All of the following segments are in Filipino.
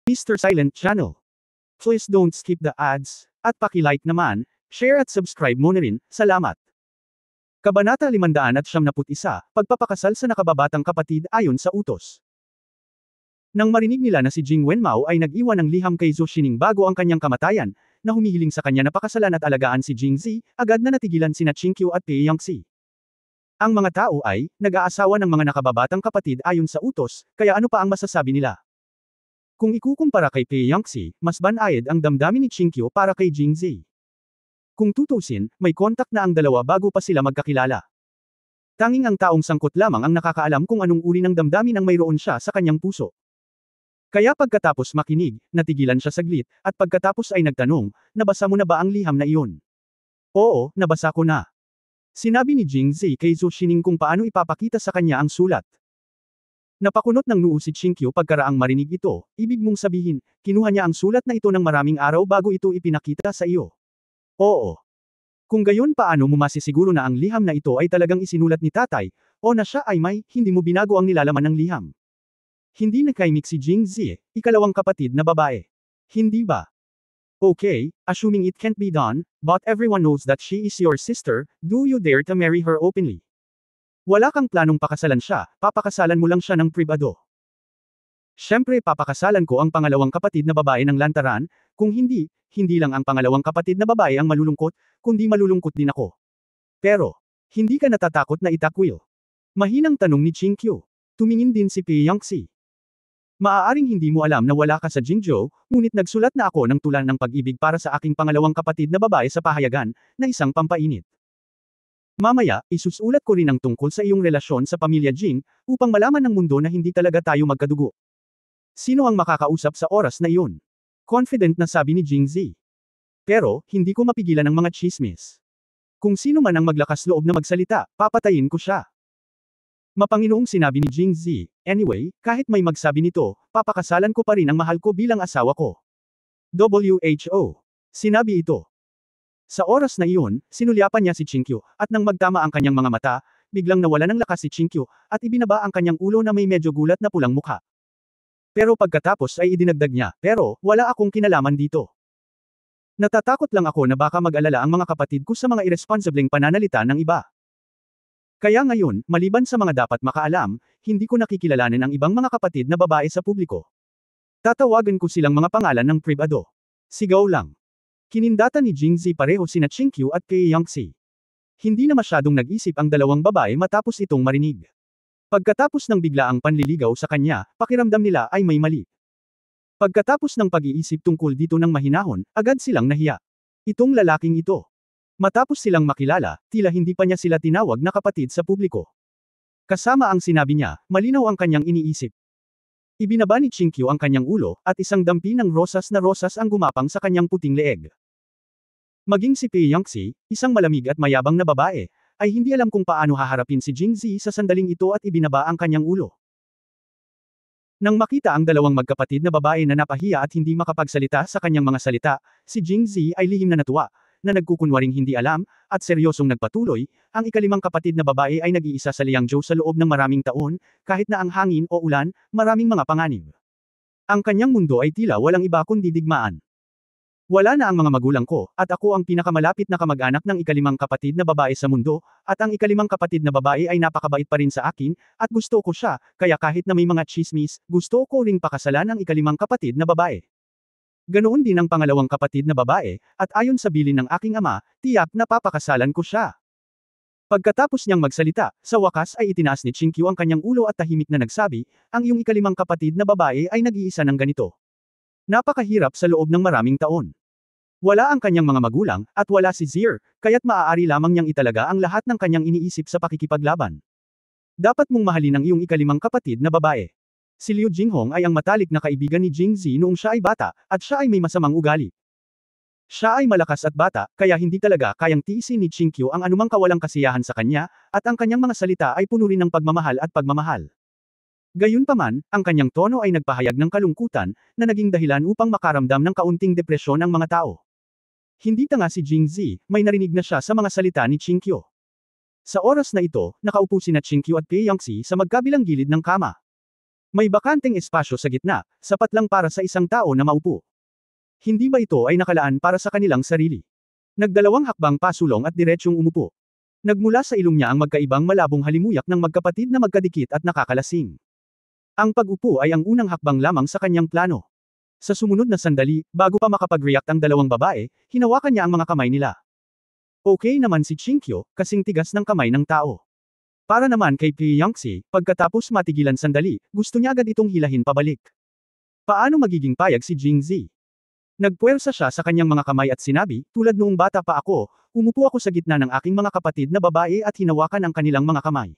Mr. Silent Channel. Please don't skip the ads, at paki-like naman, share at subscribe mo na rin, salamat. Kabanata 571, Pagpapakasal sa nakababatang kapatid ayon sa utos. Nang marinig nila na si Jing Wenmao ay nag-iwan ng liham kay Zhou Xining bago ang kanyang kamatayan, na humihiling sa kanya na pakasalan at alagaan si Jing Zi, agad na natigilan sina Qingqiu at Pei Yangxi. Ang mga tao ay, nag-aasawa ng mga nakababatang kapatid ayon sa utos, kaya ano pa ang masasabi nila? Kung ikukumpara kay Pei Yangxi, mas banayad ang damdamin ni Qingqiu para kay Jing Zi. Kung tutusin, may kontak na ang dalawa bago pa sila magkakilala. Tanging ang taong sangkot lamang ang nakakaalam kung anong uri ng damdamin ang mayroon siya sa kanyang puso. Kaya pagkatapos makinig, natigilan siya saglit, at pagkatapos ay nagtanong, nabasa mo na ba ang liham na iyon? Oo, nabasa ko na. Sinabi ni Jing Zi kay Zhou Xining kung paano ipapakita sa kanya ang sulat. Napakunot ng noo si Qingqiu pagkaraang marinig ito, ibig mong sabihin, kinuha niya ang sulat na ito ng maraming araw bago ito ipinakita sa iyo. Oo. Kung gayon paano mo masisiguro na ang liham na ito ay talagang isinulat ni tatay, o na siya ay hindi mo binago ang nilalaman ng liham. Hindi nakaimik si Jing Zi, ikalawang kapatid na babae. Hindi ba? Okay, assuming it can't be done, but everyone knows that she is your sister, do you dare to marry her openly? Wala kang planong pakasalan siya, papakasalan mo lang siya ng pribado. Siyempre papakasalan ko ang pangalawang kapatid na babae ng lantaran, kung hindi lang ang pangalawang kapatid na babae ang malulungkot, kundi malulungkot din ako. Pero, hindi ka natatakot na itakwil? Mahinang tanong ni Qingqiu. Tumingin din si Pei Yangxi. Maaaring hindi mo alam na wala ka sa Jingzhou, ngunit nagsulat na ako ng tula ng pag-ibig para sa aking pangalawang kapatid na babae sa pahayagan, na isang pampainit. Mamaya, isusulat ko rin ang tungkol sa iyong relasyon sa pamilya Jing, upang malaman ng mundo na hindi talaga tayo magkadugo. Sino ang makakausap sa oras na iyon? Confident na sabi ni Jing Zi. Pero, hindi ko mapigilan ang mga chismis. Kung sino man ang maglakas loob na magsalita, papatayin ko siya. Mapanginoong sinabi ni Jing Zi, anyway, kahit may magsabi nito, papakasalan ko pa rin ang mahal ko bilang asawa ko. WHO. Sinabi ito. Sa oras na iyon, sinulyapan niya si Qingqiu, at nang magtama ang kanyang mga mata, biglang nawala ng lakas si Qingqiu, at ibinaba ang kanyang ulo na may medyo gulat na pulang mukha. Pero pagkatapos ay idinagdag niya, pero, wala akong kinalaman dito. Natatakot lang ako na baka mag-alala ang mga kapatid ko sa mga irresponsibleng pananalita ng iba. Kaya ngayon, maliban sa mga dapat makaalam, hindi ko nakikilalanin ang ibang mga kapatid na babae sa publiko. Tatawagan ko silang mga pangalan ng pribado. Sigaw lang. Kinindata ni Jing Zi pareho sina Qingqiu at Pei Yangxi. Hindi na masyadong nag-isip ang dalawang babae matapos itong marinig. Pagkatapos ng biglaang panliligaw sa kanya, pakiramdam nila ay may mali. Pagkatapos ng pag-iisip tungkol dito ng mahinahon, agad silang nahiya. Itong lalaking ito. Matapos silang makilala, tila hindi pa niya sila tinawag na kapatid sa publiko. Kasama ang sinabi niya, malinaw ang kanyang iniisip. Ibinaba ni Qingqiu ang kanyang ulo, at isang dampi ng rosas na rosas ang gumapang sa kanyang puting leeg. Maging si Pei Yangxi, isang malamig at mayabang na babae, ay hindi alam kung paano haharapin si Jing Zi sa sandaling ito at ibinaba ang kanyang ulo. Nang makita ang dalawang magkapatid na babae na napahiya at hindi makapagsalita sa kanyang mga salita, si Jing Zi ay lihim na natuwa, na nagkukunwaring hindi alam, at seryosong nagpatuloy, ang ikalimang kapatid na babae ay nag-iisa sa Liangzhou sa loob ng maraming taon, kahit na ang hangin o ulan, maraming mga panganib. Ang kanyang mundo ay tila walang iba kundi digmaan. Wala na ang mga magulang ko, at ako ang pinakamalapit na kamag-anak ng ikalimang kapatid na babae sa mundo, at ang ikalimang kapatid na babae ay napakabait pa rin sa akin, at gusto ko siya, kaya kahit na may mga chismis, gusto ko ring pakasalan ang ikalimang kapatid na babae. Ganoon din ang pangalawang kapatid na babae, at ayon sa bilin ng aking ama, tiyak na papakasalan ko siya. Pagkatapos niyang magsalita, sa wakas ay itinaas ni Qingqiu ang kanyang ulo at tahimik na nagsabi, ang iyong ikalimang kapatid na babae ay nag-iisa ng ganito. Napakahirap sa loob ng maraming taon. Wala ang kanyang mga magulang, at wala si Zir, kaya't maaari lamang niyang italaga ang lahat ng kanyang iniisip sa pakikipaglaban. Dapat mong mahalin ang iyong ikalimang kapatid na babae. Si Liu Jinghong ay ang matalik na kaibigan ni Jing Zi noong siya ay bata, at siya ay may masamang ugali. Siya ay malakas at bata, kaya hindi talaga kayang tiisin ni Qingqiu ang anumang kawalang kasiyahan sa kanya, at ang kanyang mga salita ay puno rin ng pagmamahal at pagmamahal. Gayunpaman, ang kanyang tono ay nagpahayag ng kalungkutan, na naging dahilan upang makaramdam ng kaunting depresyon ang mga tao. Hindi tanga si Jing Zi, may narinig na siya sa mga salita ni Qingqiu. Sa oras na ito, nakaupo sina Qingqiu at Pei Yangxi sa magkabilang gilid ng kama. May bakanteng espasyo sa gitna, sapat lang para sa isang tao na maupo. Hindi ba ito ay nakalaan para sa kanilang sarili? Nagdalawang hakbang pasulong at diretsyong umupo. Nagmula sa ilong niya ang magkaibang malabong halimuyak ng magkapatid na magkadikit at nakakalasing. Ang pag-upo ay ang unang hakbang lamang sa kanyang plano. Sa sumunod na sandali, bago pa makapag-react ang dalawang babae, hinawakan niya ang mga kamay nila. Okay naman si Chinkyo, kasing tigas ng kamay ng tao. Para naman kay Piyangxi, pagkatapos matigilan sandali, gusto niya agad itong hilahin pabalik. Paano magiging payag si Jingzi? Nagpuwersa siya sa kanyang mga kamay at sinabi, tulad noong bata pa ako, umupo ako sa gitna ng aking mga kapatid na babae at hinawakan ang kanilang mga kamay.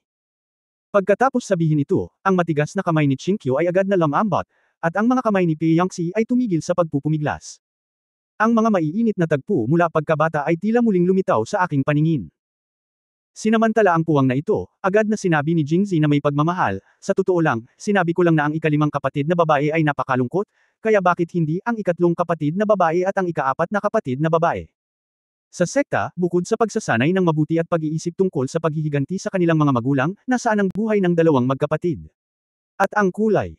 Pagkatapos sabihin ito, ang matigas na kamay ni Chinkyo ay agad na lamambot, at ang mga kamay ni Piyangxi ay tumigil sa pagpupumiglas. Ang mga maiinit na tagpo mula pagkabata ay tila muling lumitaw sa aking paningin. Sinamantala ang puwang na ito, agad na sinabi ni Jingzi na may pagmamahal, sa totoo lang, sinabi ko lang na ang ikalimang kapatid na babae ay napakalungkot, kaya bakit hindi ang ikatlong kapatid na babae at ang ikaapat na kapatid na babae? Sa sekta, bukod sa pagsasanay ng mabuti at pag-iisip tungkol sa paghihiganti sa kanilang mga magulang, nasaan ang buhay ng dalawang magkapatid? At ang kulay.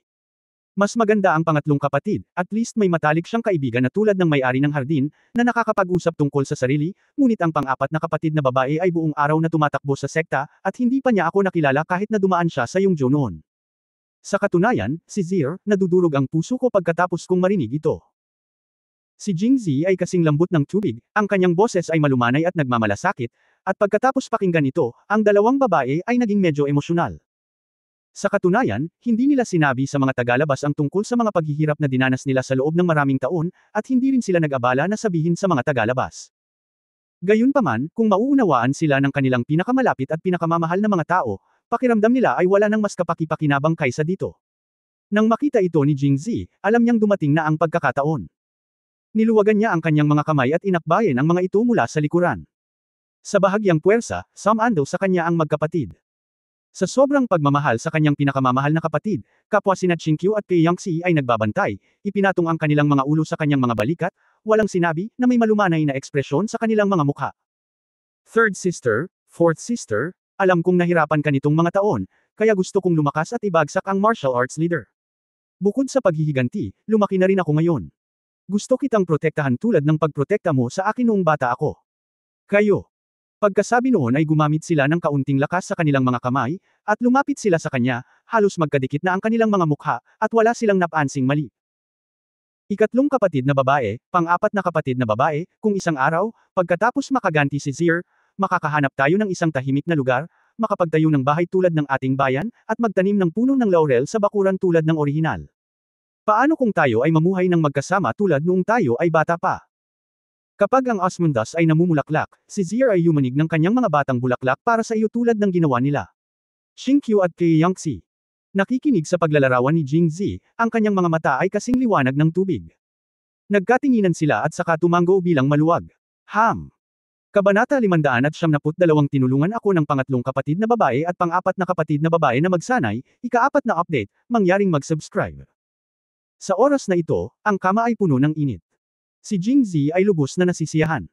Mas maganda ang pangatlong kapatid, at least may matalik siyang kaibigan na tulad ng may-ari ng hardin, na nakakapag-usap tungkol sa sarili, ngunit ang pang-apat na kapatid na babae ay buong araw na tumatakbo sa sekta, at hindi pa niya ako nakilala kahit na dumaan siya sa Yongjo noon. Sa katunayan, si Zir, nadudurog ang puso ko pagkatapos kong marinig ito. Si Jingzi ay kasing lambot ng tubig, ang kanyang boses ay malumanay at nagmamalasakit, at pagkatapos pakinggan ito, ang dalawang babae ay naging medyo emosyonal. Sa katunayan, hindi nila sinabi sa mga tagalabas ang tungkol sa mga paghihirap na dinanas nila sa loob ng maraming taon, at hindi rin sila nag-abala na sabihin sa mga tagalabas. Gayunpaman, kung mauunawaan sila ng kanilang pinakamalapit at pinakamamahal na mga tao, pakiramdam nila ay wala nang mas kapaki-pakinabang kaysa dito. Nang makita ito ni Jingzi, alam niyang dumating na ang pagkakataon. Niluwagan niya ang kanyang mga kamay at inakbayan ang mga ito mula sa likuran. Sa bahagyang puwersa, sumando sa kanya ang magkapatid. Sa sobrang pagmamahal sa kanyang pinakamamahal na kapatid, kapwa sina Chinkyu at Piyangxi ay nagbabantay, ipinatong ang kanilang mga ulo sa kanyang mga balikat, walang sinabi, na may malumanay na ekspresyon sa kanilang mga mukha. Third sister, fourth sister, alam kong nahirapan ka nitong mga taon, kaya gusto kong lumakas at ibagsak ang martial arts leader. Bukod sa paghihiganti, lumaki na rin ako ngayon. Gusto kitang protektahan tulad ng pagprotekta mo sa akin noong bata ako. Kayo. Pagkasabi noon ay gumamit sila ng kaunting lakas sa kanilang mga kamay, at lumapit sila sa kanya, halos magkadikit na ang kanilang mga mukha, at wala silang napansing mali. Ikatlong kapatid na babae, pang-apat na kapatid na babae, kung isang araw, pagkatapos makaganti si Zir, makakahanap tayo ng isang tahimik na lugar, makapagtayo ng bahay tulad ng ating bayan, at magtanim ng puno ng laurel sa bakuran tulad ng orihinal. Paano kung tayo ay mamuhay ng magkasama tulad noong tayo ay bata pa? Kapag ang Osmundas ay namumulaklak, si Zir ay yumanig ng kanyang mga batang bulaklak para sa iyo tulad ng ginawa nila. Chinkyu at Piyangxi. Nakikinig sa paglalarawan ni Jingzi, ang kanyang mga mata ay kasing liwanag ng tubig. Nagkatinginan sila at saka tumanggo bilang maluwag. Kabanata 572 tinulungan ako ng pangatlong kapatid na babae at pang-apat na kapatid na babae na magsanay, ika-4 na update, mangyaring mag-subscribe. Sa oras na ito, ang kama ay puno ng init. Si Jingzi ay lubos na nasisiyahan.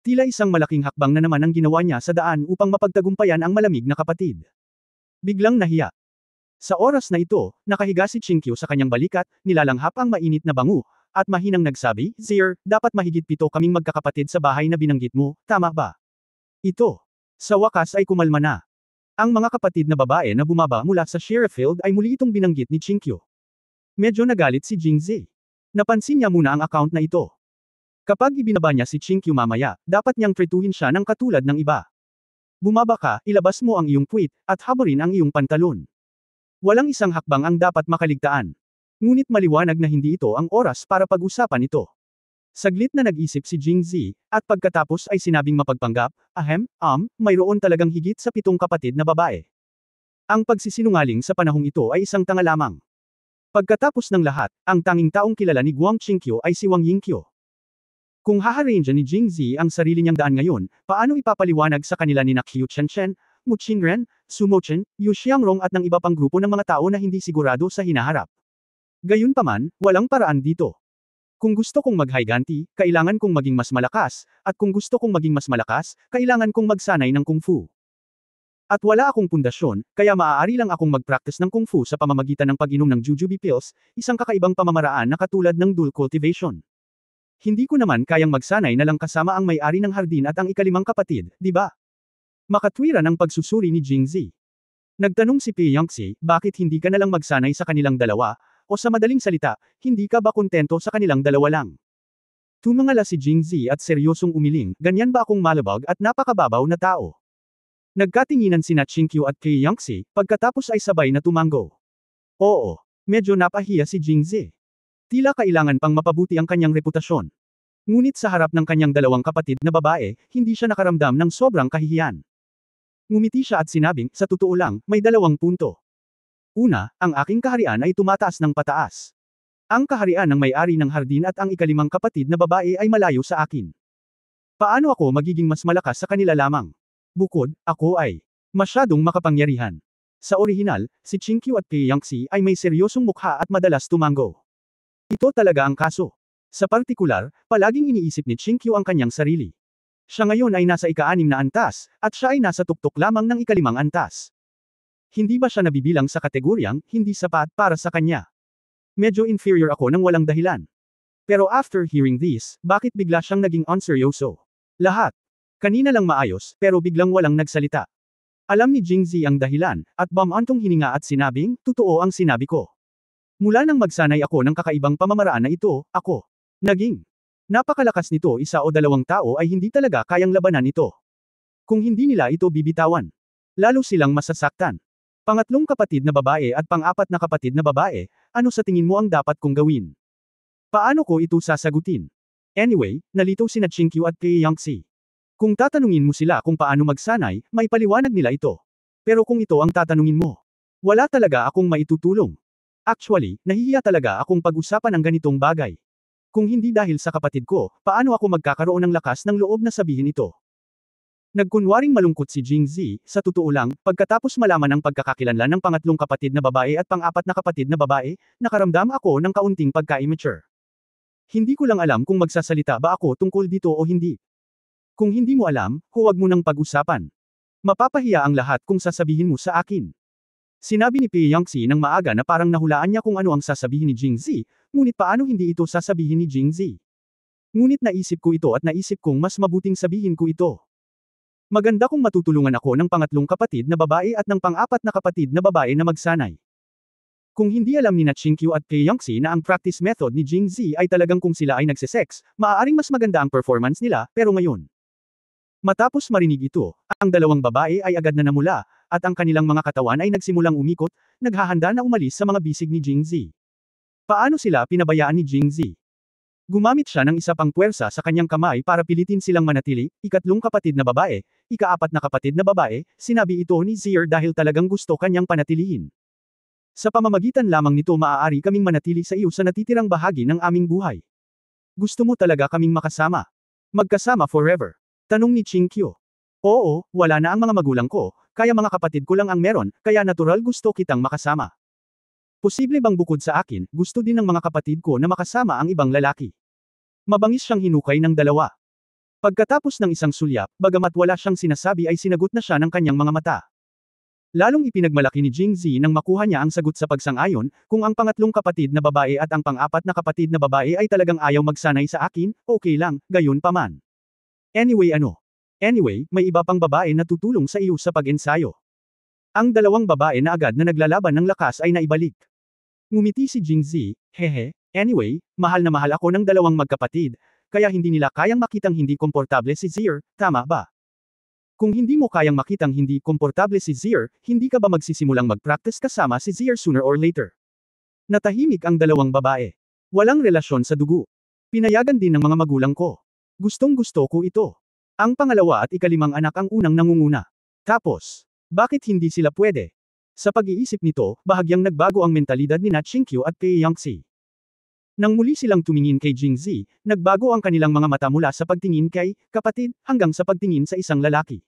Tila isang malaking hakbang na naman ang ginawa niya sa daan upang mapagtagumpayan ang malamig na kapatid. Biglang nahiya. Sa oras na ito, nakahiga si Chinkyu sa kanyang balikat, nilalanghap ang mainit na bango, at mahinang nagsabi, Zir, dapat mahigit 7 kaming magkakapatid sa bahay na binanggit mo, tama ba? Ito. Sa wakas ay kumalma na. Ang mga kapatid na babae na bumaba mula sa Sherifield ay muli itong binanggit ni Chinkyu. Medyo nagalit si Jingzi. Napansin niya muna ang account na ito. Kapag ibinaba niya si Chinkyu mamaya, dapat niyang tretuhin siya ng katulad ng iba. Bumaba ka, ilabas mo ang iyong puwit, at habarin ang iyong pantalon. Walang isang hakbang ang dapat makaligtaan. Ngunit maliwanag na hindi ito ang oras para pag-usapan ito. Saglit na nag-isip si Jingzi, at pagkatapos ay sinabing mapagpanggap, mayroon talagang higit sa 7 kapatid na babae. Ang pagsisinungaling sa panahong ito ay isang tanga lamang. Pagkatapos ng lahat, ang tanging taong kilala ni Guang Chinkyu ay si Wang Yingqiu. Kung haharangin ni Jingzi ang sarili niyang daan ngayon, paano ipapaliwanag sa kanila ni Qiu Chenchen, Mu Qingren, Su Mochen, Yu Xiangrong at ng iba pang grupo ng mga tao na hindi sigurado sa hinaharap? Gayunpaman, walang paraan dito. Kung gusto kong maghiganti, kailangan kong maging mas malakas, at kung gusto kong maging mas malakas, kailangan kong magsanay ng kung fu. At wala akong pundasyon, kaya maaari lang akong mag-practice ng kung fu sa pamamagitan ng pag-inom ng jujube pills, isang kakaibang pamamaraan na katulad ng dual cultivation. Hindi ko naman kayang magsanay na lang kasama ang may-ari ng hardin at ang ikalimang kapatid, di ba? Makatwiran ang pagsusuri ni Jingzi. Nagtanong si Pi Yangxi, bakit hindi ka na lang magsanay sa kanilang dalawa, o sa madaling salita, hindi ka ba kontento sa kanilang dalawa lang? Tumangala si Jingzi at seryosong umiling, ganyan ba akong malabag at napakababaw na tao? Nagkatinginan sina Chinkyu at Pi Yangxi, pagkatapos ay sabay na tumango. Oo, medyo napahiya si Jingzi. Tila kailangan pang mapabuti ang kanyang reputasyon. Ngunit sa harap ng kanyang dalawang kapatid na babae, hindi siya nakaramdam ng sobrang kahihiyan. Ngumiti siya at sinabing, sa totoo lang, may 2 punto. Una, ang aking kaharian ay tumataas ng pataas. Ang kaharian ng may-ari ng hardin at ang ikalimang kapatid na babae ay malayo sa akin. Paano ako magiging mas malakas sa kanila lamang? Bukod, ako ay masyadong makapangyarihan. Sa orihinal, si Chinkyu at Pi Yangxi ay may seryosong mukha at madalas tumango. Ito talaga ang kaso. Sa partikular, palaging iniisip ni Chinkyu ang kanyang sarili. Siya ngayon ay nasa ika-6 na antas, at siya ay nasa tuktok lamang ng ika-5 antas. Hindi ba siya nabibilang sa kategoryang, hindi sapat para sa kanya? Medyo inferior ako nang walang dahilan. Pero after hearing this, bakit bigla siyang naging unseryoso? Lahat. Kanina lang maayos, pero biglang walang nagsalita. Alam ni Jingzi ang dahilan, at bumantong hininga at sinabing, totoo ang sinabi ko. Mula nang magsanay ako ng kakaibang pamamaraan na ito, ako naging napakalakas nito, 1 o 2 tao ay hindi talaga kayang labanan ito. Kung hindi nila ito bibitawan, lalo silang masasaktan. Pangatlong kapatid na babae at pang-4 na kapatid na babae, ano sa tingin mo ang dapat kong gawin? Paano ko ito sasagutin? Anyway, nalito sina Chinkyu at Pi Yangxi. Kung tatanungin mo sila kung paano magsanay, may paliwanag nila ito. Pero kung ito ang tatanungin mo, wala talaga akong maitutulong. Actually, nahihiya talaga akong pag-usapan ang ganitong bagay. Kung hindi dahil sa kapatid ko, paano ako magkakaroon ng lakas ng loob na sabihin ito? Nagkunwaring malungkot si Jingzi, sa totoo lang, pagkatapos malaman ang pagkakakilanlan ng pangatlong kapatid na babae at pang-4 na kapatid na babae, nakaramdam ako ng kaunting pagka-immature. Hindi ko lang alam kung magsasalita ba ako tungkol dito o hindi. Kung hindi mo alam, huwag mo nang pag-usapan. Mapapahiya ang lahat kung sasabihin mo sa akin. Sinabi ni Pi Yangxi nang maaga na parang nahulaan niya kung ano ang sasabihin ni Jingzi, ngunit paano hindi ito sasabihin ni Jingzi? Ngunit naisip ko ito at naisip kong mas mabuting sabihin ko ito. Maganda kung matutulungan ako ng pangatlong kapatid na babae at ng pang-4 na kapatid na babae na magsanay. Kung hindi alam ni na Chinkyu at Pi Yangxi na ang practice method ni Jingzi ay talagang kung sila ay nagsesex, maaaring mas maganda ang performance nila, pero ngayon. Matapos marinig ito, ang 2 babae ay agad na namula, at ang kanilang mga katawan ay nagsimulang umikot, naghahanda na umalis sa mga bisig ni Jingzi. Paano sila pinabayaan ni Jingzi? Gumamit siya ng isa pang puwersa sa kanyang kamay para pilitin silang manatili, ikatlong kapatid na babae, ika-4 na kapatid na babae, sinabi ito ni Zier dahil talagang gusto kanyang panatilihin. Sa pamamagitan lamang nito maaari kaming manatili sa iyo sa natitirang bahagi ng aming buhay. Gusto mo talaga kaming makasama? Magkasama forever? Tanong ni Chinkyu. Oo, wala na ang mga magulang ko, kaya mga kapatid ko lang ang meron, kaya natural gusto kitang makasama. Posible bang bukod sa akin, gusto din ng mga kapatid ko na makasama ang ibang lalaki? Mabangis siyang hinukay ng 2. Pagkatapos ng isang sulyap, bagamat wala siyang sinasabi ay sinagot na siya ng kanyang mga mata. Lalong ipinagmalaki ni Jingzi nang makuha niya ang sagot sa pagsang-ayon, kung ang pangatlong kapatid na babae at ang pang-4 na kapatid na babae ay talagang ayaw magsanay sa akin, okay lang, gayon pa man. Anyway, may iba pang babae na tutulong sa iyo sa pag-ensayo. Ang 2 babae na agad na naglalaban ng lakas ay naibalik. Ngumiti si Jingzi, hehe, anyway, mahal na mahal ako ng 2 magkapatid, kaya hindi nila kayang makitang hindi komportable si Zier, tama ba? Kung hindi mo kayang makitang hindi komportable si Zier, hindi ka ba magsisimulang mag-practice kasama si Zier sooner or later? Natahimik ang 2 babae. Walang relasyon sa dugo. Pinayagan din ng mga magulang ko. Gustong-gusto ko ito. Ang pangalawa at ika-5 anak ang unang nangunguna. Tapos, bakit hindi sila pwede? Sa pag-iisip nito, bahagyang nagbago ang mentalidad ni na Chinkyu at Pi Yangxi. Nang muli silang tumingin kay Jingzi, nagbago ang kanilang mga mata mula sa pagtingin kay kapatid hanggang sa pagtingin sa isang lalaki.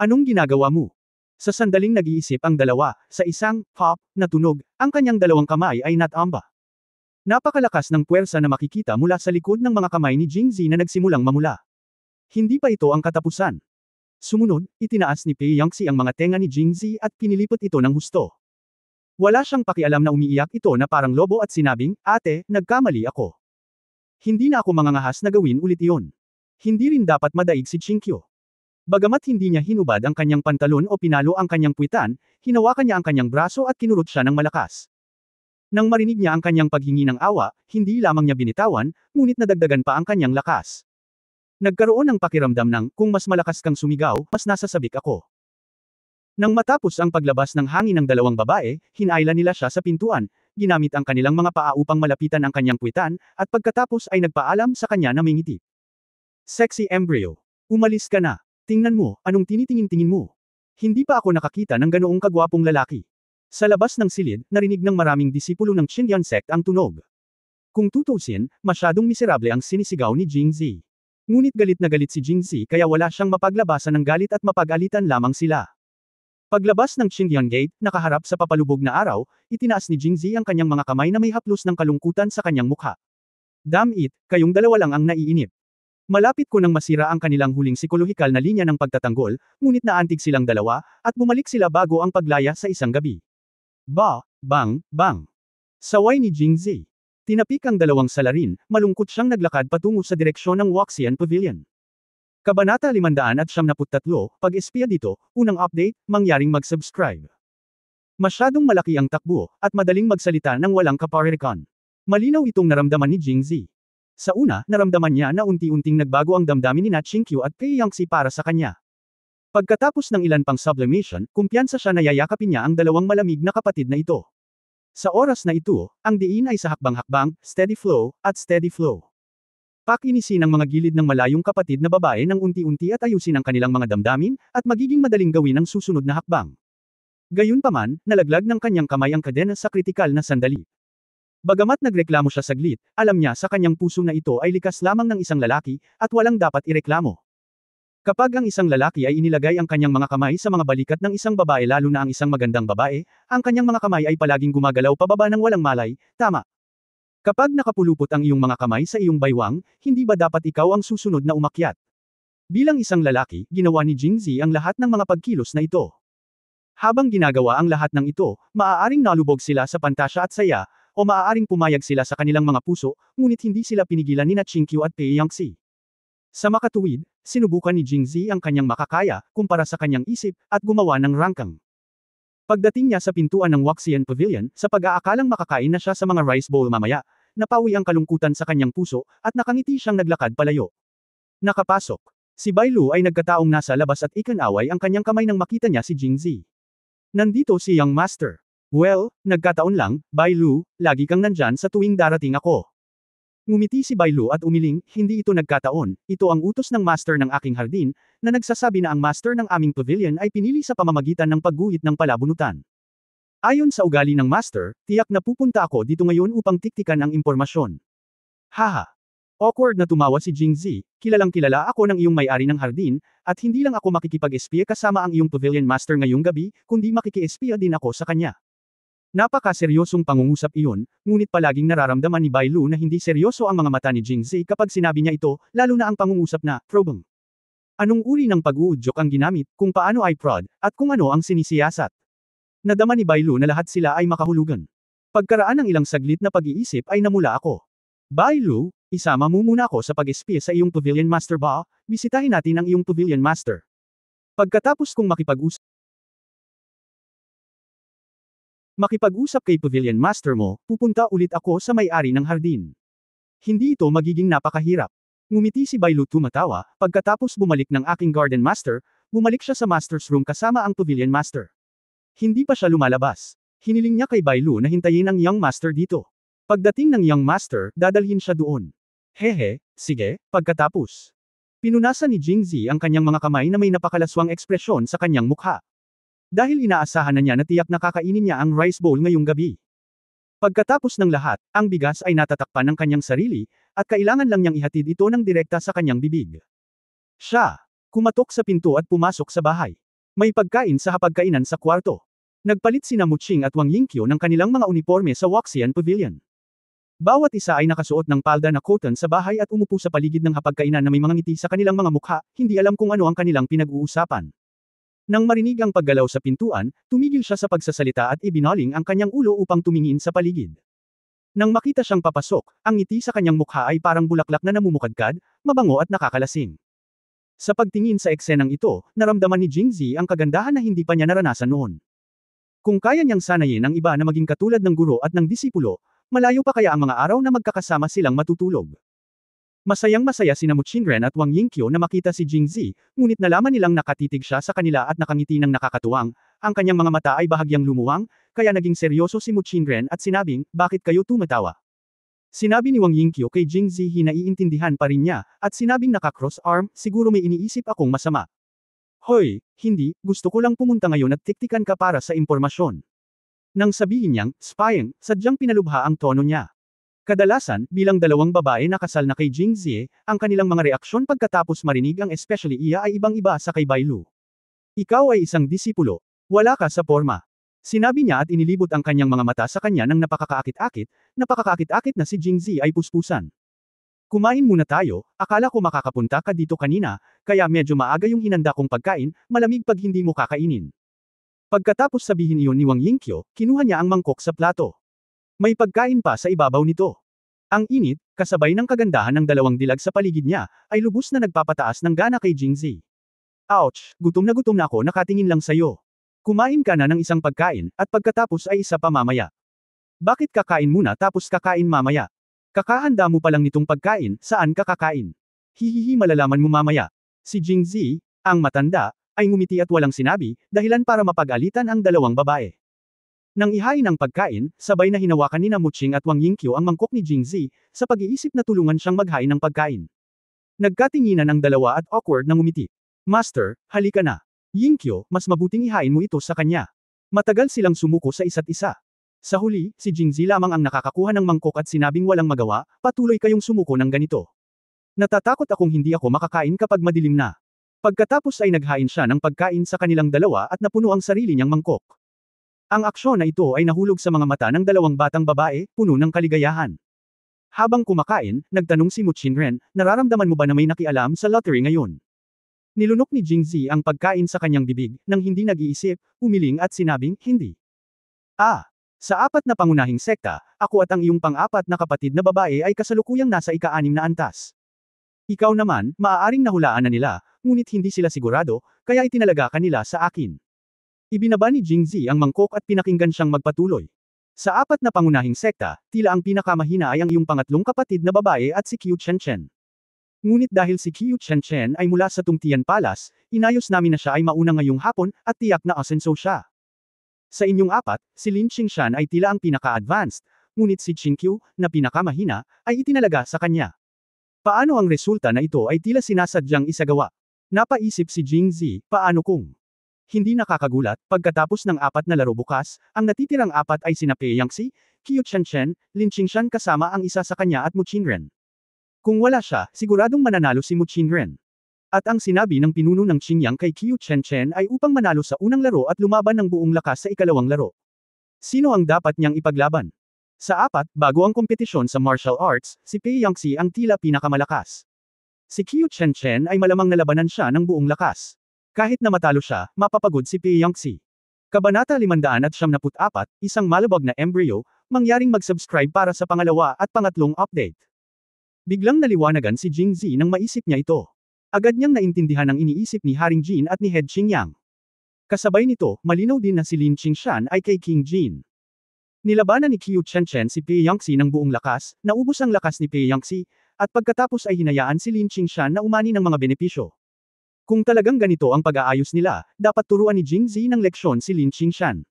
Anong ginagawa mo? Sa sandaling nag-iisip ang 2, sa isang pop na tunog, ang kanyang 2 kamay ay natamba. Napakalakas ng puwersa na makikita mula sa likod ng mga kamay ni Jingzi na nagsimulang mamula. Hindi pa ito ang katapusan. Sumunod, itinaas ni Pei Yangxi ang mga tenga ni Jingzi at pinilipot ito ng husto. Wala siyang pakialam na umiiyak ito na parang lobo at sinabing, "Ate, nagkamali ako. Hindi na ako mangangahas na gawin ulit iyon." Hindi rin dapat madaig si Chinkyo. Bagamat hindi niya hinubad ang kanyang pantalon o pinalo ang kanyang puwitan, hinawakan niya ang kanyang braso at kinurot siya ng malakas. Nang marinig niya ang kanyang paghingi ng awa, hindi lamang niya binitawan, ngunit nadagdagan pa ang kanyang lakas. Nagkaroon ng pakiramdam ng, kung mas malakas kang sumigaw, mas nasasabik ako. Nang matapos ang paglabas ng hangin ng dalawang babae, hinayla nila siya sa pintuan, ginamit ang kanilang mga paa upang malapitan ang kanyang puwitan, at pagkatapos ay nagpaalam sa kanya na may ngiti. Sexy embryo. Umalis ka na. Tingnan mo, anong tinitingin-tingin mo? Hindi pa ako nakakita ng ganoong kagwapong lalaki. Sa labas ng silid, narinig ng maraming disipulo ng Xinyan sect ang tunog. Kung tutusin, masyadong miserable ang sinisigaw ni Jingzi. Ngunit galit na galit si Jingzi kaya wala siyang mapaglabasan ng galit at mapag-alitan lamang sila. Paglabas ng Xinyan Gate, nakaharap sa papalubog na araw, itinaas ni Jingzi ang kanyang mga kamay na may haplos ng kalungkutan sa kanyang mukha. Damn it, kayong dalawa lang ang naiinip. Malapit ko nang masira ang kanilang huling psikolohikal na linya ng pagtatanggol, ngunit naantig silang dalawa, at bumalik sila bago ang paglaya sa isang gabi. Bang, bang. Saway ni Jingzi. Tinapik ang dalawang salarin, malungkot siyang naglakad patungo sa direksyon ng Waxian Pavilion. Kabanata 573, Pag-espiya dito, unang update, mangyaring mag-subscribe. Masyadong malaki ang takbo, at madaling magsalita ng walang kaparirikan. Malinaw itong naramdaman ni Jingzi. Sa una, naramdaman niya na unti-unting nagbago ang damdamin ni Chinkyu at Pei Yangxi para sa kanya. Pagkatapos ng ilan pang sublimation, kumpiyansa siya na yayakapin niya ang dalawang malamig na kapatid na ito. Sa oras na ito, ang diin ay sa hakbang-hakbang, steady flow, at steady flow. Pakinisin ang mga gilid ng malayong kapatid na babae ng unti-unti at ayusin ang kanilang mga damdamin, at magiging madaling gawin ang susunod na hakbang. Gayunpaman, nalaglag ng kanyang kamay ang kadena sa kritikal na sandali. Bagamat nagreklamo siya saglit, alam niya sa kanyang puso na ito ay likas lamang ng isang lalaki, at walang dapat ireklamo. Kapag ang isang lalaki ay inilagay ang kanyang mga kamay sa mga balikat ng isang babae lalo na ang isang magandang babae, ang kanyang mga kamay ay palaging gumagalaw pababa ng walang malay, tama. Kapag nakapulupot ang iyong mga kamay sa iyong baywang, hindi ba dapat ikaw ang susunod na umakyat? Bilang isang lalaki, ginawa ni Jingzi ang lahat ng mga pagkilos na ito. Habang ginagawa ang lahat ng ito, maaaring nalubog sila sa pantasya at saya, o maaaring pumayag sila sa kanilang mga puso, ngunit hindi sila pinigilan ni Chinkyu at Pei Yangxi. Sa makatuwid, sinubukan ni Jingzi ang kanyang makakaya, kumpara sa kanyang isip, at gumawa ng rangkang. Pagdating niya sa pintuan ng Waxian Pavilion, sa pag-aakalang makakain na siya sa mga rice bowl mamaya, napawi ang kalungkutan sa kanyang puso, at nakangiti siyang naglakad palayo. Nakapasok. Si Bailu ay nagkataong nasa labas at ikinaway ang kanyang kamay nang makita niya si Jingzi. Nandito si Young Master. Well, nagkataon lang, Bailu, lagi kang nandyan sa tuwing darating ako. Ngumiti si Bailu at umiling, hindi ito nagkataon, ito ang utos ng master ng aking hardin, na nagsasabi na ang master ng aming pavilion ay pinili sa pamamagitan ng pagguhit ng palabunutan. Ayon sa ugali ng master, tiyak na pupunta ako dito ngayon upang tiktikan ang impormasyon. Haha. Awkward na tumawa si Jingzi, kilalang kilala ako ng iyong may-ari ng hardin, at hindi lang ako makikipag-espiya kasama ang iyong pavilion master ngayong gabi, kundi makiki-espiya din ako sa kanya. Napaka-seryosong pangungusap iyon, ngunit palaging nararamdaman ni Bailu na hindi seryoso ang mga mata ni Jingzi kapag sinabi niya ito, lalo na ang pangungusap na, probang. Anong uri ng pag-uudyok ang ginamit, kung paano ay prod, at kung ano ang sinisiyasat. Nadama ni Bailu na lahat sila ay makahulugan. Pagkaraan ng ilang saglit na pag-iisip ay namula ako. Bailu, isama mo muna ako sa pag-espiya sa iyong pavilion master ba, bisitahin natin ang iyong pavilion master. Pagkatapos kong makipag-usap kay Pavilion Master mo, pupunta ulit ako sa may-ari ng hardin. Hindi ito magiging napakahirap. Ngumiti si Bailu tumatawa, pagkatapos bumalik ng aking Garden Master, bumalik siya sa Master's Room kasama ang Pavilion Master. Hindi pa siya lumalabas. Hiniling niya kay Bailu na hintayin ang Young Master dito. Pagdating ng Young Master, dadalhin siya doon. Hehe, sige, pagkatapos. Pinunasan ni Jingzi ang kanyang mga kamay na may napakalaswang ekspresyon sa kanyang mukha. Dahil inaasahan na niya na tiyak na kakainin niya ang rice bowl ngayong gabi. Pagkatapos ng lahat, ang bigas ay natatakpan ng kanyang sarili, at kailangan lang niyang ihatid ito ng direkta sa kanyang bibig. Siya, kumatok sa pinto at pumasok sa bahay. May pagkain sa hapagkainan sa kwarto. Nagpalit sina Muching at Wang Yingqiu ng kanilang mga uniforme sa Waxian Pavilion. Bawat isa ay nakasuot ng palda na cotton sa bahay at umupo sa paligid ng hapagkainan na may mga ngiti sa kanilang mga mukha, hindi alam kung ano ang kanilang pinag-uusapan. Nang marinig ang paggalaw sa pintuan, tumigil siya sa pagsasalita at ibinaling ang kanyang ulo upang tumingin sa paligid. Nang makita siyang papasok, ang ngiti sa kanyang mukha ay parang bulaklak na namumukadkad, mabango at nakakalasing. Sa pagtingin sa eksenang ito, naramdaman ni Jingzi ang kagandahan na hindi pa niya naranasan noon. Kung kaya niyang sanayin ang iba na maging katulad ng guro at ng disipulo, malayo pa kaya ang mga araw na magkakasama silang matutulog. Masayang-masaya sina Mu Qinren at Wang Yingqiu na makita si Jingzi, ngunit nalaman nilang nakatitig siya sa kanila at nakangiti ng nakakatuwang, ang kanyang mga mata ay bahagyang lumuwang, kaya naging seryoso si Mu Qinren at sinabing, bakit kayo tumatawa? Sinabi ni Wang Yingqiu kay Jingzi naiintindihan pa rin niya, at sinabing naka-cross arm, siguro may iniisip akong masama. Hoy, hindi, gusto ko lang pumunta ngayon at tiktikan ka para sa impormasyon. Nang sabihin niyang, spying, sadyang pinalubha ang tono niya. Kadalasan, bilang dalawang babae na kasal na kay Jingzi, ang kanilang mga reaksyon pagkatapos marinig ang especially iya ay ibang-iba sa kay Bailu. Ikaw ay isang disipulo. Wala ka sa porma. Sinabi niya at inilibot ang kanyang mga mata sa kanya ng napakakaakit-akit na si Jingzi ay puspusan. Kumain muna tayo, akala ko makakapunta ka dito kanina, kaya medyo maaga yung hinanda kong pagkain, malamig pag hindi mo kakainin. Pagkatapos sabihin iyon ni Wang Yingqiu, kinuha niya ang mangkok sa plato. May pagkain pa sa ibabaw nito. Ang init, kasabay ng kagandahan ng dalawang dilag sa paligid niya, ay lubos na nagpapataas ng gana kay Jingzi. Ouch, gutom na ako nakatingin lang sayo. Kumain ka na ng isang pagkain, at pagkatapos ay isa pa mamaya. Bakit kakain muna tapos kakain mamaya? Kakahanda mo pa lang nitong pagkain, saan ka kakain? Hihihi malalaman mo mamaya. Si Jingzi, ang matanda, ay ngumiti at walang sinabi, dahilan para mapag-alitan ang dalawang babae. Nang ihain ang pagkain, sabay na hinawakan ni Mu Qing at Wang Yingqiu ang mangkok ni Jingzi, sa pag-iisip na tulungan siyang maghain ng pagkain. Nagkatinginan ang dalawa at awkward na ngumiti. Master, halika na. Yingqiu, mas mabuting ihain mo ito sa kanya. Matagal silang sumuko sa isa't isa. Sa huli, si Jingzi lamang ang nakakakuha ng mangkok at sinabing walang magawa, patuloy kayong sumuko ng ganito. Natatakot akong hindi ako makakain kapag madilim na. Pagkatapos ay naghain siya ng pagkain sa kanilang dalawa at napuno ang sarili niyang mangkok. Ang aksyon na ito ay nahulog sa mga mata ng dalawang batang babae, puno ng kaligayahan. Habang kumakain, nagtanong si Mu Qinren, nararamdaman mo ba na may nakialam sa lottery ngayon? Nilunok ni Jingzi ang pagkain sa kanyang bibig, nang hindi nag-iisip, umiling at sinabing, hindi. Sa apat na pangunahing sekta, ako at ang iyong pang-apat na kapatid na babae ay kasalukuyang nasa ika-6 na antas. Ikaw naman, maaaring nahulaan na nila, ngunit hindi sila sigurado, kaya itinalaga ka nila sa akin. Ibinaba ni Jingzi ang mangkok at pinakinggan siyang magpatuloy. Sa apat na pangunahing sekta, tila ang pinakamahina ay ang iyong pangatlong kapatid na babae at si Qiu Chenchen. Ngunit dahil si Qiu Chenchen ay mula sa Tungtian Palace, inayos namin na siya ay mauna ngayong hapon, at tiyak na asenso siya. Sa inyong apat, si Lin Qingshan ay tila ang pinaka-advanced, ngunit si Qingqiu, na pinakamahina, ay itinalaga sa kanya. Paano ang resulta na ito ay tila sinasadyang isagawa? Napaisip si Jingzi, paano kung hindi nakakagulat, pagkatapos ng apat na laro bukas, ang natitirang apat ay sina Pei Yangxi, Qiu Chenchen, Lin Qingshan kasama ang isa sa kanya at Mu Qinren. Kung wala siya, siguradong mananalo si Mu Qinren. At ang sinabi ng pinuno ng Qingyang kay Qiu Chenchen ay upang manalo sa unang laro at lumaban ng buong lakas sa ikalawang laro. Sino ang dapat niyang ipaglaban? Sa apat, bago ang kompetisyon sa martial arts, si Pei Yangxi ang tila pinakamalakas. Si Qiu Chenchen ay malamang nalabanan siya ng buong lakas. Kahit na matalo siya, mapapagod si Pei Yangxi. Kabanata 574, isang malabog na embryo, mangyaring mag-subscribe para sa pangalawa at pangatlong update. Biglang naliwanagan si Jingzi nang maisip niya ito. Agad niyang naintindihan ang iniisip ni Haring Jin at ni Head Qingyang. Kasabay nito, malinaw din na si Lin Qingshan ay kay King Jin. Nilabanan ni Qiu Chenchen si Pei Yangxi ng buong lakas, naubos ang lakas ni Pei Yangxi, at pagkatapos ay hinayaan si Lin Qingshan na umani ng mga benepisyo. Kung talagang ganito ang pag-aayos nila, dapat turuan ni Jingzi ng leksyon si Lin Qingshan.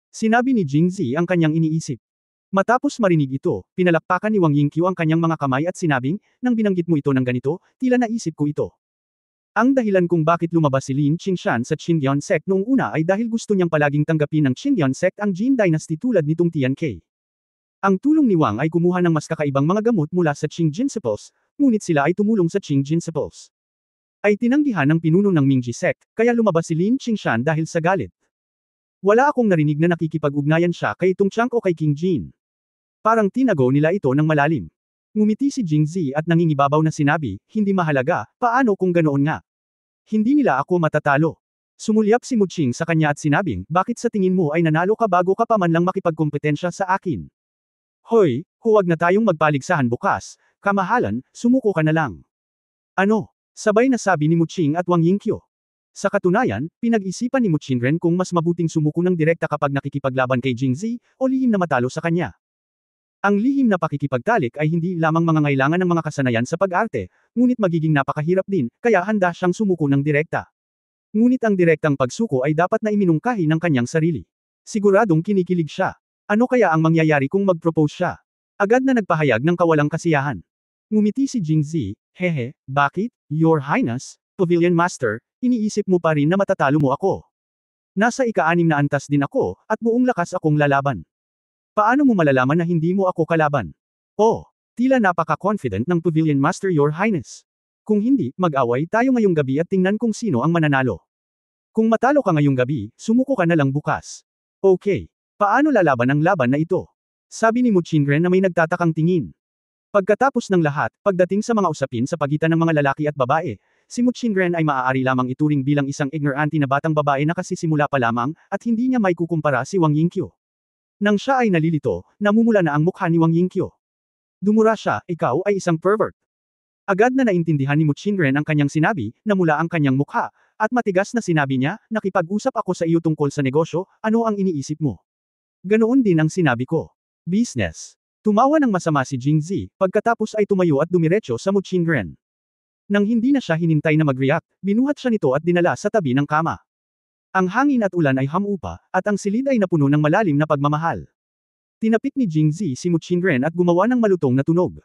Sinabi ni Jingzi ang kanyang iniisip. Matapos marinig ito, pinalakpakan ni Wang Yingqiu ang kanyang mga kamay at sinabing, nang binanggit mo ito ng ganito, tila naisip ko ito. Ang dahilan kung bakit lumabas si Lin Qingshan sa Qingyang sect noong una ay dahil gusto niyang palaging tanggapin ng Qingyang sect ang Jin Dynasty tulad nitong Tian Ke. Ang tulong ni Wang ay kumuha ng mas kakaibang mga gamot mula sa Qing Jinsepals, ngunit sila ay tumulong sa Qing Jinsepals. Ay tinanggihan ng pinuno ng Mingji sect, kaya lumabas si Lin Qingshan dahil sa galit. Wala akong narinig na nakikipag-ugnayan siya kay Tongchang o kay King Jin. Parang tinago nila ito ng malalim. Ngumiti si Jingzi at nangingibabaw na sinabi, hindi mahalaga, paano kung ganoon nga? Hindi nila ako matatalo. Sumulyap si Muching sa kanya at sinabing, bakit sa tingin mo ay nanalo ka bago ka pa man lang makipagkompetensya sa akin? Hoy, huwag na tayong magpaligsahan bukas, kamahalan, sumuko ka na lang. Ano? Sabay na sabi ni Muching at Wang Yingqiu. Sa katunayan, pinag-isipan ni Muching Ren kung mas mabuting sumuko ng direkta kapag nakikipaglaban kay Jingzi, o lihim na matalo sa kanya. Ang lihim na pakikipagtalik ay hindi lamang mangangailangan ng mga kasanayan sa pag-arte, ngunit magiging napakahirap din, kaya handa siyang sumuko ng direkta. Ngunit ang direktang pagsuko ay dapat na iminungkahi ng kanyang sarili. Siguradong kinikilig siya. Ano kaya ang mangyayari kung mag-propose siya? Agad na nagpahayag ng kawalang kasiyahan. Ngumiti si Jingzi, hehe, bakit, Your Highness, Pavilion Master, iniisip mo pa rin na matatalo mo ako. Nasa ika-6 na antas din ako, at buong lakas akong lalaban. Paano mo malalaman na hindi mo ako kalaban? Oh, tila napaka-confident ng Pavilion Master Your Highness. Kung hindi, mag-away tayo ngayong gabi at tingnan kung sino ang mananalo. Kung matalo ka ngayong gabi, sumuko ka na lang bukas. Okay. Paano lalaban ang laban na ito? Sabi ni Muching Ren na may nagtatakang tingin. Pagkatapos ng lahat, pagdating sa mga usapin sa pagitan ng mga lalaki at babae, si Muching Ren ay maaari lamang ituring bilang isang ignorante na batang babae na kasisimula pa lamang, at hindi niya may kukumpara si Wang Yingqiu. Nang siya ay nalilito, namumula na ang mukha ni Wang Yingqiu. Dumura siya, ikaw ay isang pervert. Agad na naintindihan ni Muching Ren ang kanyang sinabi, namula ang kanyang mukha, at matigas na sinabi niya, nakipag-usap ako sa iyo tungkol sa negosyo, ano ang iniisip mo? Ganoon din ang sinabi ko. Business. Tumawa ng masama si Jingzi, pagkatapos ay tumayo at dumiretso sa Muching Ren. Nang hindi na siya hinintay na mag-react, binuhat siya nito at dinala sa tabi ng kama. Ang hangin at ulan ay hamupa, at ang silid ay napuno ng malalim na pagmamahal. Tinapik ni Jingzi si Muching Ren at gumawa ng malutong na tunog.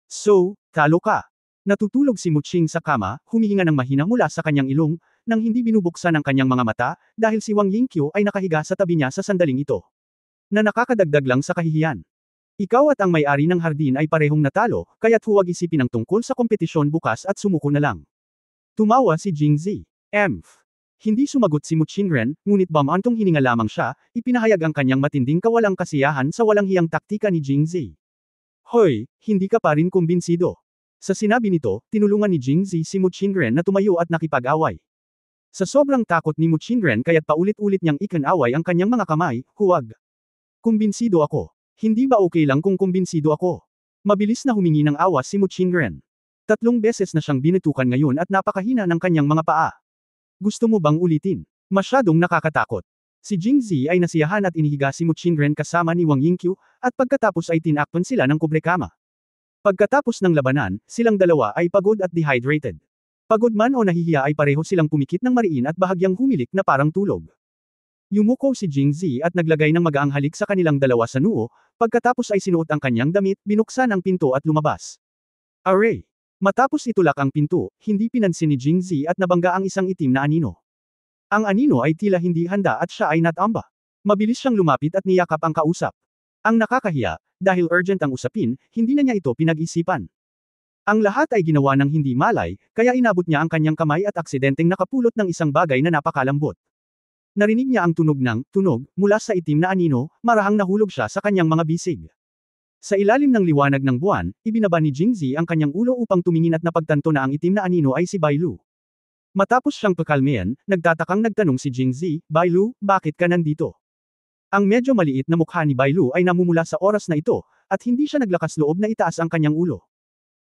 So, talo ka. Natutulog si Muching sa kama, humihinga ng mahina mula sa kanyang ilong, nang hindi binubuksan ang kanyang mga mata, dahil si Wang Yingqiu ay nakahiga sa tabi niya sa sandaling ito. Na nakakadagdag lang sa kahihiyan. Ikaw at ang may-ari ng hardin ay parehong natalo, kaya't huwag isipin ang tungkol sa kompetisyon bukas at sumuko na lang. Tumawa si Jingzi. Hindi sumagot si Muching Ren, ngunit bamantong hininga lamang siya, ipinahayag ang kanyang matinding kawalang kasiyahan sa walang hiyang taktika ni Jingzi. Hoy, hindi ka pa rin kumbinsido. Sa sinabi nito, tinulungan ni Jingzi si Muching Ren na tumayo at nakipag-away. Sa sobrang takot ni Muching Ren kaya't paulit-ulit niyang ikan-away ang kanyang mga kamay, huwag. Kumbinsido ako. Hindi ba okay lang kung kumbinsido ako? Mabilis na humingi ng awa si Muching Ren. 3 beses na siyang binutukan ngayon at napakahina ng kanyang mga paa. Gusto mo bang ulitin? Masyadong nakakatakot. Si Jingzi ay nasiyahan at inihiga si Muching Ren kasama ni Wang Yingqiu, at pagkatapos ay tinakpan sila ng kubrekama. Pagkatapos ng labanan, silang dalawa ay pagod at dehydrated. Pagod man o nahihiya ay pareho silang pumikit ng mariin at bahagyang humilik na parang tulog. Yumuko si Jingzi at naglagay ng magaang halik sa kanilang dalawa sa noo, pagkatapos ay sinuot ang kanyang damit, binuksan ang pinto at lumabas. Aray! Matapos itulak ang pinto, hindi pinansin ni Jingzi at nabangga ang isang itim na anino. Ang anino ay tila hindi handa at siya ay natamba. Mabilis siyang lumapit at niyakap ang kausap. Ang nakakahiya, dahil urgent ang usapin, hindi na niya ito pinag-isipan. Ang lahat ay ginawa ng hindi malay, kaya inabot niya ang kanyang kamay at aksidenteng nakapulot ng isang bagay na napakalambot. Narinig niya ang tunog ng tunog mula sa itim na anino, marahang nahulog siya sa kanyang mga bisig. Sa ilalim ng liwanag ng buwan, ibinaba ni Jingzi ang kanyang ulo upang tumingin at napagtanto na ang itim na anino ay si Bailu. Matapos siyang pakalmayan, nagtatakang nagtanong si Jingzi, Bailu, bakit ka nandito? Ang medyo maliit na mukha ni Bailu ay namumula sa oras na ito, at hindi siya naglakas loob na itaas ang kanyang ulo.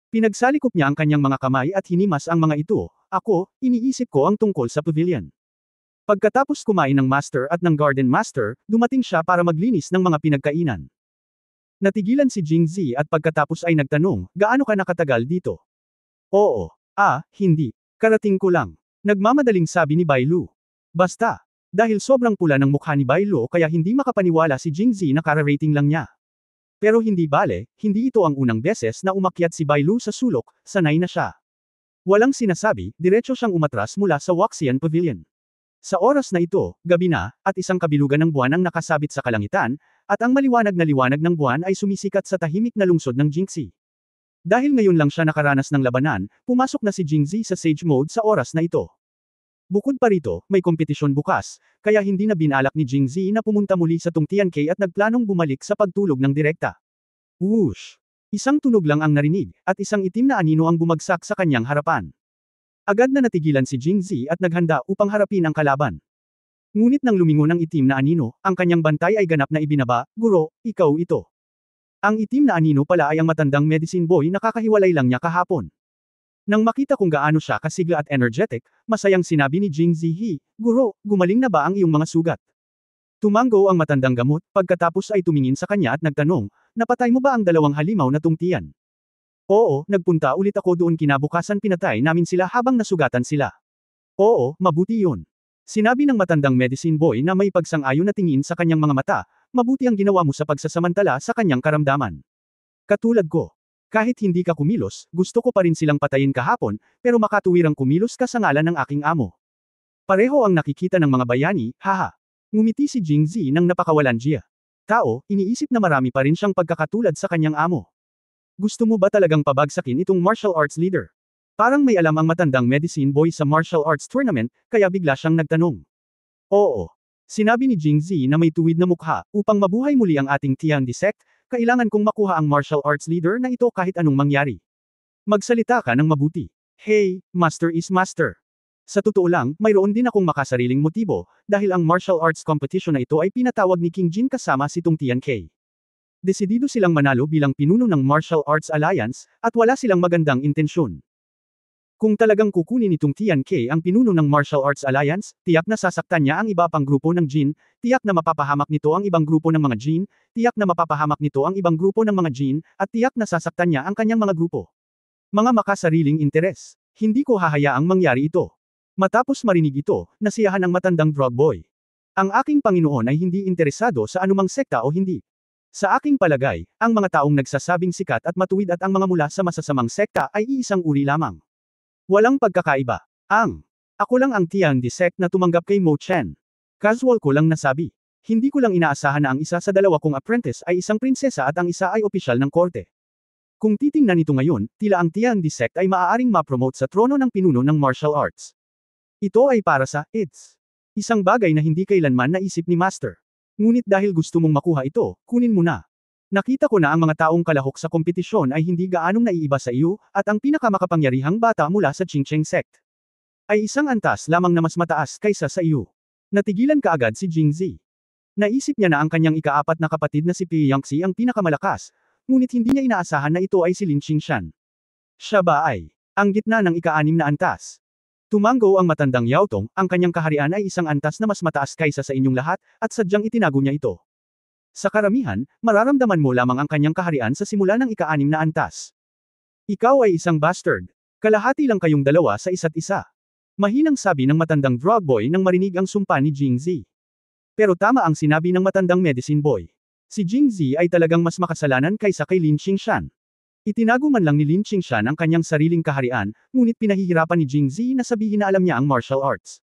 Pinagsalikop niya ang kanyang mga kamay at hinimas ang mga ito, ako, iniisip ko ang tungkol sa pavilion. Pagkatapos kumain ng master at ng garden master, dumating siya para maglinis ng mga pinagkainan. Natigilan si Jingzi at pagkatapos ay nagtanong, gaano ka nakatagal dito? Oo. Hindi. Karating ko lang. Nagmamadaling sabi ni Bailu. Basta. Dahil sobrang pula ng mukha ni Bailu kaya hindi makapaniwala si Jingzi na kararating lang niya. Pero hindi bale, hindi ito ang unang beses na umakyat si Bailu sa sulok, sanay na siya. Walang sinasabi, diretso siyang umatras mula sa Waxian Pavilion. Sa oras na ito, gabi na, at isang kabilugan ng buwan ang nakasabit sa kalangitan, at ang maliwanag na liwanag ng buwan ay sumisikat sa tahimik na lungsod ng Jingxi. Dahil ngayon lang siya nakaranas ng labanan, pumasok na si Jingxi sa Sage Mode sa oras na ito. Bukod pa rito, may kompetisyon bukas, kaya hindi na binalak ni Jingxi na pumunta muli sa Tungtian K at nagplanong bumalik sa pagtulog ng direkta. Whoosh! Isang tunog lang ang narinig, at isang itim na anino ang bumagsak sa kanyang harapan. Agad na natigilan si Jingzi at naghanda upang harapin ang kalaban. Ngunit nang lumingon ang itim na anino, ang kanyang bantay ay ganap na ibinaba, "Guro, ikaw ito." Ang itim na anino pala ay ang matandang medicine boy na kakahiwalay lang niya kahapon. Nang makita kung gaano siya kasigla at energetic, masayang sinabi ni Jingzi, "Guro, gumaling na ba ang iyong mga sugat?" Tumango ang matandang gamot, pagkatapos ay tumingin sa kanya at nagtanong, "Napatay mo ba ang dalawang halimaw na tungtiyan?" "Oo, nagpunta ulit ako doon kinabukasan pinatay namin sila habang nasugatan sila." "Oo, mabuti yun." Sinabi ng matandang medicine boy na may pagsang-ayon na tingin sa kanyang mga mata, "Mabuti ang ginawa mo sa pagsasamantala sa kanyang karamdaman. Katulad ko. Kahit hindi ka kumilos, gusto ko pa rin silang patayin kahapon, pero makatuwirang kumilos ka sa ngalan ng aking amo." Pareho ang nakikita ng mga bayani, haha. Ngumiti si Jingzi nang napakawalan siya. Tao, iniisip na marami pa rin siyang pagkakatulad sa kanyang amo. "Gusto mo ba talagang pabagsakin itong martial arts leader?" Parang may alam ang matandang medicine boy sa martial arts tournament, kaya bigla siyang nagtanong. "Oo." Sinabi ni Jingzi na may tuwid na mukha, "Upang mabuhay muli ang ating Tiandi sect, kailangan kong makuha ang martial arts leader na ito kahit anong mangyari. Magsalita ka ng mabuti. Hey, master is master." Sa totoo lang, mayroon din akong makasariling motibo, dahil ang martial arts competition na ito ay pinatawag ni King Jin kasama si Tung Tian K. Desidido silang manalo bilang pinuno ng Martial Arts Alliance, at wala silang magandang intensyon. Kung talagang kukunin ni Tung Tian K ang pinuno ng Martial Arts Alliance, tiyak na sasaktan niya ang iba pang grupo ng Jin, tiyak na mapapahamak nito ang ibang grupo ng mga Jin, tiyak na mapapahamak nito ang ibang grupo ng mga Jin, at tiyak na sasaktan niya ang kanyang mga grupo. Mga makasariling interes. Hindi ko hahayaang mangyari ito. Matapos marinig ito, nasiyahan ang matandang drug boy. Ang aking Panginoon ay hindi interesado sa anumang sekta o hindi. Sa aking palagay, ang mga taong nagsasabing sikat at matuwid at ang mga mula sa masasamang sekta ay iisang uri lamang. Walang pagkakaiba. Ako lang ang Tiandi sect na tumanggap kay Mo Chen. Casual ko lang nasabi. Hindi ko lang inaasahan na ang isa sa dalawa kong apprentice ay isang prinsesa at ang isa ay opisyal ng korte. Kung titingnan nito ngayon, tila ang Tiandi sect ay maaaring ma-promote sa trono ng pinuno ng martial arts. Ito ay para sa it's isang bagay na hindi kailanman naisip ni Master. Ngunit dahil gusto mong makuha ito, kunin mo na. Nakita ko na ang mga taong kalahok sa kompetisyon ay hindi gaanong naiiba sa iyo, at ang pinakamakapangyarihang bata mula sa Qingcheng sect ay isang antas lamang na mas mataas kaysa sa iyo. Natigilan kaagad si Jingzi. Naisip niya na ang kanyang ikaapat na kapatid na si Pi Yangxi ang pinakamalakas, ngunit hindi niya inaasahan na ito ay si Lin Qingshan. Siya ba ay ang gitna ng ika-6 na antas? Tumango ang matandang Yao Tong, ang kanyang kaharian ay isang antas na mas mataas kaysa sa inyong lahat, at sadyang itinago niya ito. Sa karamihan, mararamdaman mo lamang ang kanyang kaharian sa simula ng ika-6 na antas. Ikaw ay isang bastard. Kalahati lang kayong dalawa sa isa't isa. Mahinang sabi ng matandang drug boy nang marinig ang sumpa ni Jingzi. Pero tama ang sinabi ng matandang medicine boy. Si Jingzi ay talagang mas makasalanan kaysa kay Lin Qingshan. Itinago man lang ni Lin Qingshan ang kanyang sariling kaharian, ngunit pinahihirapan ni Jingzi na sabihin na alam niya ang martial arts.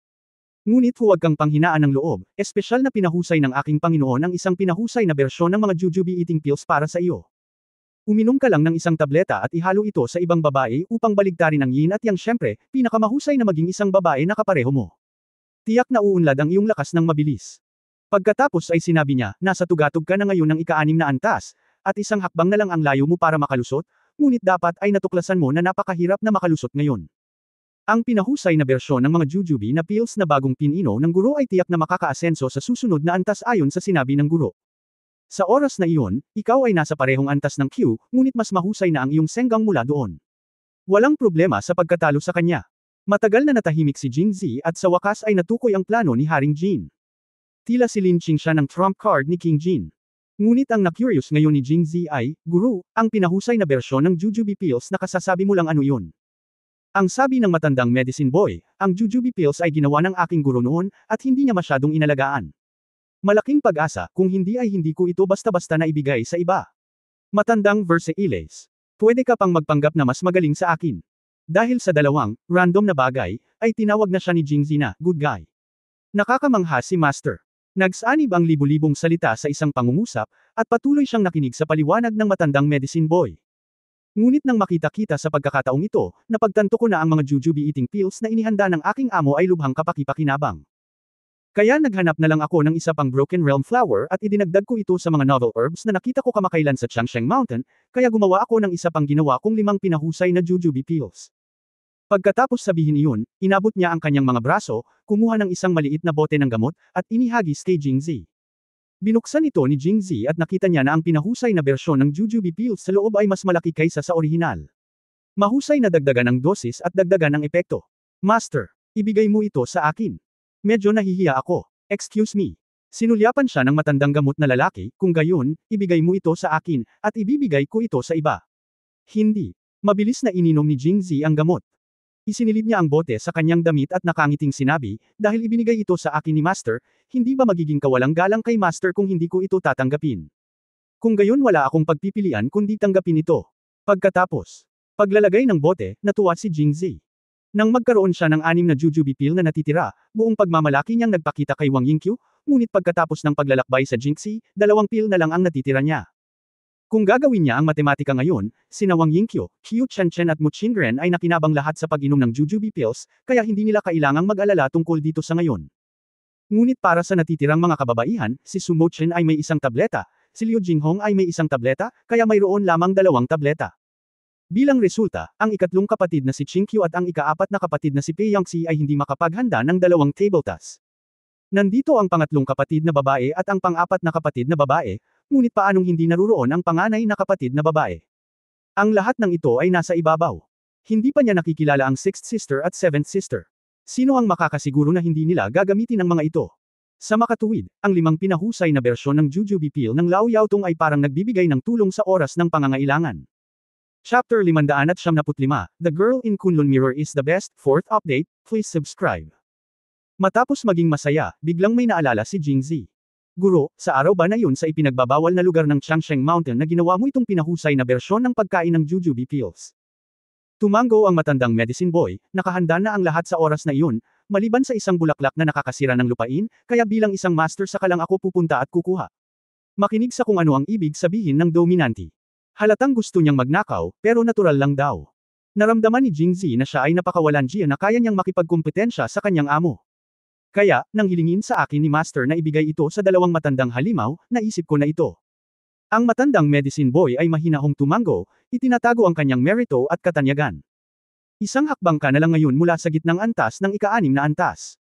Ngunit huwag kang panghinaan ng loob, espesyal na pinahusay ng aking Panginoon ang isang pinahusay na bersyon ng mga jujube eating pills para sa iyo. Uminom ka lang ng isang tableta at ihalo ito sa ibang babae upang baligtarin ang yin at yang, syempre, pinakamahusay na maging isang babae na kapareho mo. Tiyak na uunlad ang iyong lakas ng mabilis. Pagkatapos ay sinabi niya, nasa tugatog ka na ngayon ng ika-6 na antas, at isang hakbang na lang ang layo mo para makalusot, ngunit dapat ay natuklasan mo na napakahirap na makalusot ngayon. Ang pinahusay na bersyon ng mga jujube na pills na bagong pinino ng guro ay tiyak na makakaasenso sa susunod na antas ayon sa sinabi ng guro. Sa oras na iyon, ikaw ay nasa parehong antas ng Q, ngunit mas mahusay na ang iyong senggang mula doon. Walang problema sa pagkatalo sa kanya. Matagal na natahimik si Jingzi at sa wakas ay natukoy ang plano ni Haring Jin. Tila si Lin Qingshan ang trump card ni King Jin. Ngunit ang na-curious ngayon ni Jingzi ay, "Guru, ang pinahusay na bersyon ng jujube pills na kasasabi mo lang ano yun?" Ang sabi ng matandang medicine boy, "Ang jujube pills ay ginawa ng aking guro noon, at hindi niya masyadong inalagaan. Malaking pag-asa, kung hindi ay hindi ko ito basta-basta na ibigay sa iba." Matandang Versailles. Pwede ka pang magpanggap na mas magaling sa akin. Dahil sa dalawang, random na bagay, ay tinawag na siya ni Jingzi na, good guy. Nakakamangha si Master. Nagsanib ang libu-libong salita sa isang pangungusap, at patuloy siyang nakinig sa paliwanag ng matandang medicine boy. Ngunit nang makita-kita sa pagkakataong ito, napagtanto ko na ang mga jujube eating pills na inihanda ng aking amo ay lubhang kapaki-pakinabang. Kaya naghanap na lang ako ng isa pang Broken Realm Flower at idinagdag ko ito sa mga novel herbs na nakita ko kamakailan sa Changsheng Mountain, kaya gumawa ako ng isa pang ginawa kong 5 pinahusay na jujube pills. Pagkatapos sabihin iyon, inabot niya ang kanyang mga braso, kumuha ng isang maliit na bote ng gamot, at inihagis kay Jingzi. Binuksan ito ni Jingzi at nakita niya na ang pinahusay na bersyon ng jujube pills sa loob ay mas malaki kaysa sa orihinal. Mahusay na dagdagan ng dosis at dagdagan ng epekto. Master, ibigay mo ito sa akin. Medyo nahihiya ako. Excuse me. Sinulyapan siya ng matandang gamot na lalaki, kung gayon, ibigay mo ito sa akin, at ibibigay ko ito sa iba. Hindi. Mabilis na ininom ni Jingzi ang gamot. Isinilid niya ang bote sa kanyang damit at nakangiting sinabi, dahil ibinigay ito sa akin ni Master, hindi ba magiging kawalang galang kay Master kung hindi ko ito tatanggapin? Kung gayon wala akong pagpipilian kundi tanggapin ito. Pagkatapos, paglalagay ng bote, natuwa si Jingzi. Nang magkaroon siya ng 6 na jujube pill na natitira, buong pagmamalaki niyang nagpakita kay Wang Yingqiu, ngunit pagkatapos ng paglalakbay sa Jingxi, 2 pill na lang ang natitira niya. Kung gagawin niya ang matematika ngayon, sina Wang Yingqiu, Qiu Chenchen at Mu Qingren ay nakinabang lahat sa pag-inom ng jujube pills, kaya hindi nila kailangang mag-alala tungkol dito sa ngayon. Ngunit para sa natitirang mga kababaihan, si Su Mochen ay may 1 tableta, si Liu Jinghong ay may 1 tableta, kaya mayroon lamang 2 tableta. Bilang resulta, ang ikatlong kapatid na si Qingqiu at ang ika-4 na kapatid na si Pei Yangxi ay hindi makapaghanda ng 2 tabletas. Nandito ang pangatlong kapatid na babae at ang pang-4 na kapatid na babae, ngunit paanong hindi naruroon ang panganay na kapatid na babae? Ang lahat ng ito ay nasa ibabaw. Hindi pa niya nakikilala ang 6th sister at 7th sister. Sino ang makakasiguro na hindi nila gagamitin ang mga ito? Sa makatuwid, ang 5 pinahusay na bersyon ng jujube pill ng Lao Yaotong ay parang nagbibigay ng tulong sa oras ng pangangailangan. Chapter 575, The Girl in Kunlun Mirror is the best. 4th update, please subscribe. Matapos maging masaya, biglang may naalala si Jingzi. Guro, sa araw ba na yun sa ipinagbabawal na lugar ng Changsheng Mountain na ginawa mo itong pinahusay na bersyon ng pagkain ng jujube pills? Tumango ang matandang medicine boy, nakahanda na ang lahat sa oras na iyon, maliban sa isang bulaklak na nakakasira ng lupain, kaya bilang isang master sa kalang ako pupunta at kukuha. Makinig sa kung ano ang ibig sabihin ng dominante. Halatang gusto niyang magnakaw, pero natural lang daw. Naramdaman ni Jingzi na siya ay napakawalan Jia na kaya niyang makipagkumpetensya sa kanyang amo. Kaya, nang hilingin sa akin ni Master na ibigay ito sa 2 matandang halimaw, naisip ko na ito. Ang matandang medicine boy ay mahinahong tumango, itinatago ang kanyang merito at katanyagan. Isang hakbang ka na lang ngayon mula sa gitnang antas ng ika-6 na antas.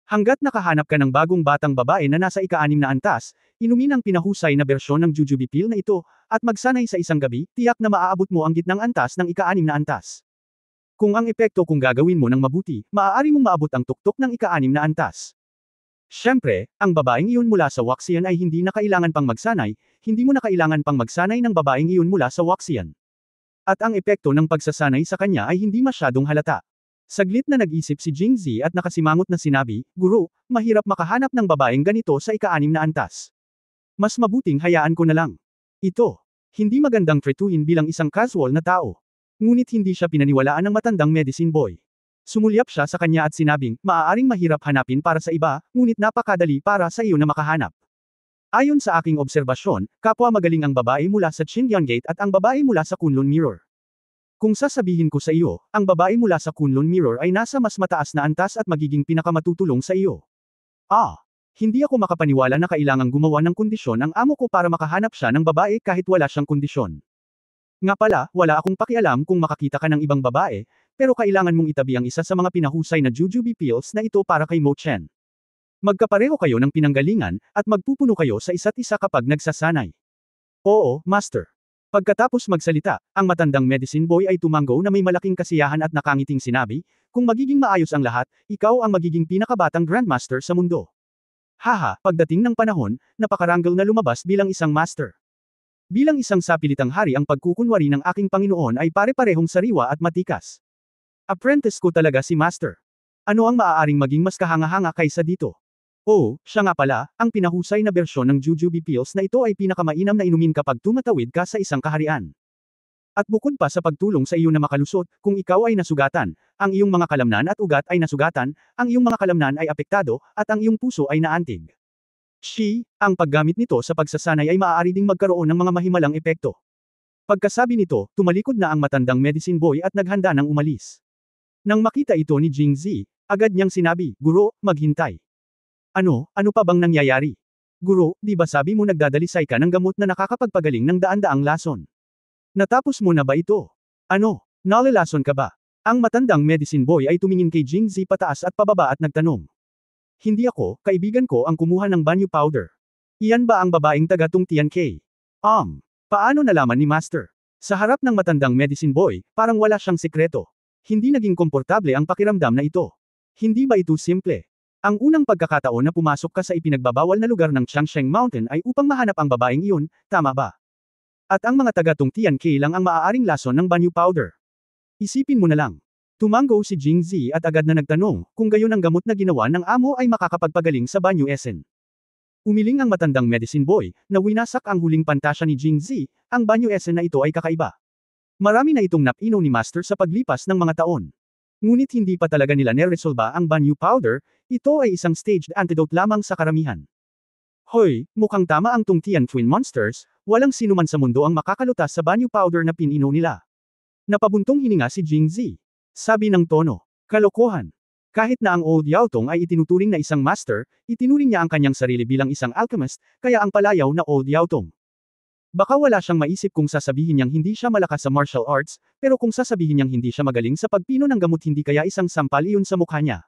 Hanggat nakahanap ka ng bagong batang babae na nasa ika-6 na antas, inumin ang pinahusay na bersyon ng jujube pill na ito, at magsanay sa isang gabi, tiyak na maaabot mo ang gitnang antas ng ika-6 na antas. Kung ang epekto kung gagawin mo ng mabuti, maaari mong maabot ang tuktok ng ika-6 na antas. Siyempre, ang babaeng iyon mula sa Waxian ay hindi na kailangan pang magsanay, hindi mo na kailangan pang magsanay ng babaeng iyon mula sa Waxian. At ang epekto ng pagsasanay sa kanya ay hindi masyadong halata. Saglit na nag-isip si Jingzi at nakasimangot na sinabi, Guro, mahirap makahanap ng babaeng ganito sa ika-6 na antas. Mas mabuting hayaan ko na lang. Ito. Hindi magandang tretuhin bilang isang casual na tao. Ngunit hindi siya pinaniwalaan ng matandang medicine boy. Sumulyap siya sa kanya at sinabing, maaaring mahirap hanapin para sa iba, ngunit napakadali para sa iyo na makahanap. Ayon sa aking obserbasyon, kapwa magaling ang babae mula sa Qingyang Gate at ang babae mula sa Kunlun Mirror. Kung sasabihin ko sa iyo, ang babae mula sa Kunlun Mirror ay nasa mas mataas na antas at magiging pinakamatutulong sa iyo. Hindi ako makapaniwala na kailangang gumawa ng kondisyon ang amo ko para makahanap siya ng babae kahit wala siyang kondisyon. Nga pala, wala akong pakialam kung makakita ka ng ibang babae, pero kailangan mong itabi ang isa sa mga pinahusay na jujube pills na ito para kay Mo Chen. Magkapareho kayo ng pinanggalingan, at magpupuno kayo sa isa't isa kapag nagsasanay. Oo, Master. Pagkatapos magsalita, ang matandang medicine boy ay tumango na may malaking kasiyahan at nakangiting sinabi, kung magiging maayos ang lahat, ikaw ang magiging pinakabatang grandmaster sa mundo. Haha, pagdating ng panahon, napakaranggal na lumabas bilang isang master. Bilang isang sapilitang hari ang pagkukunwari ng aking Panginoon ay pare-parehong sariwa at matikas. Apprentice ko talaga si Master. Ano ang maaaring maging mas kahanga-hanga kaysa dito? Oh, siya nga pala, ang pinahusay na bersyon ng jujube pills na ito ay pinakamainam na inumin kapag tumatawid ka sa isang kaharian. At bukod pa sa pagtulong sa iyo na makalusot, kung ikaw ay nasugatan, ang iyong mga kalamnan at ugat ay nasugatan, ang iyong mga kalamnan ay apektado, at ang iyong puso ay naantig. Ang paggamit nito sa pagsasanay ay maaari ding magkaroon ng mga mahimalang epekto. Pagkasabi nito, tumalikod na ang matandang medicine boy at naghanda ng umalis. Nang makita ito ni Jingzi, agad niyang sinabi, Guro, maghintay. Ano pa bang nangyayari? Guro, di ba sabi mo nagdadalisay ka ng gamot na nakakapagpagaling ng daan-daang lason? Natapos mo na ba ito? Nalalason ka ba? Ang matandang medicine boy ay tumingin kay Jingzi pataas at pababa at nagtanong. Hindi ako, kaibigan ko ang kumuha ng banyo powder. Iyan ba ang babaeng taga-tung Tian K? Paano nalaman ni Master? Sa harap ng matandang medicine boy, parang wala siyang sekreto. Hindi naging komportable ang pakiramdam na ito. Hindi ba ito simple? Ang unang pagkakataon na pumasok ka sa ipinagbabawal na lugar ng Changsheng Mountain ay upang mahanap ang babaeng iyon, tama ba? At ang mga taga-tung Tian K lang ang maaaring lason ng banyo powder. Isipin mo na lang. Tumango si Jingzi at agad na nagtanong, kung gayon ang gamot na ginawa ng amo ay makakapagpagaling sa banyo esen. Umiling ang matandang medicine boy, na winasak ang huling pantasya ni Jingzi, ang banyo esen na ito ay kakaiba. Marami na itong napinom ni Master sa paglipas ng mga taon. Ngunit hindi pa talaga nila neresolba ang banyo powder, ito ay isang staged antidote lamang sa karamihan. Hoy, mukhang tama ang Tungtian Twin Monsters, walang sinuman sa mundo ang makakalutas sa banyo powder na pinino nila. Napabuntong hininga si Jingzi. Sabi ng tono, kalokohan. Kahit na ang Old Yaotong ay itinuturing na isang master, itinuring niya ang kanyang sarili bilang isang alchemist, kaya ang palayaw na Old Yaotong. Baka wala siyang maisip kung sasabihin niyang hindi siya malakas sa martial arts, pero kung sasabihin niyang hindi siya magaling sa pagpino ng gamot hindi kaya isang sampal iyon sa mukha niya.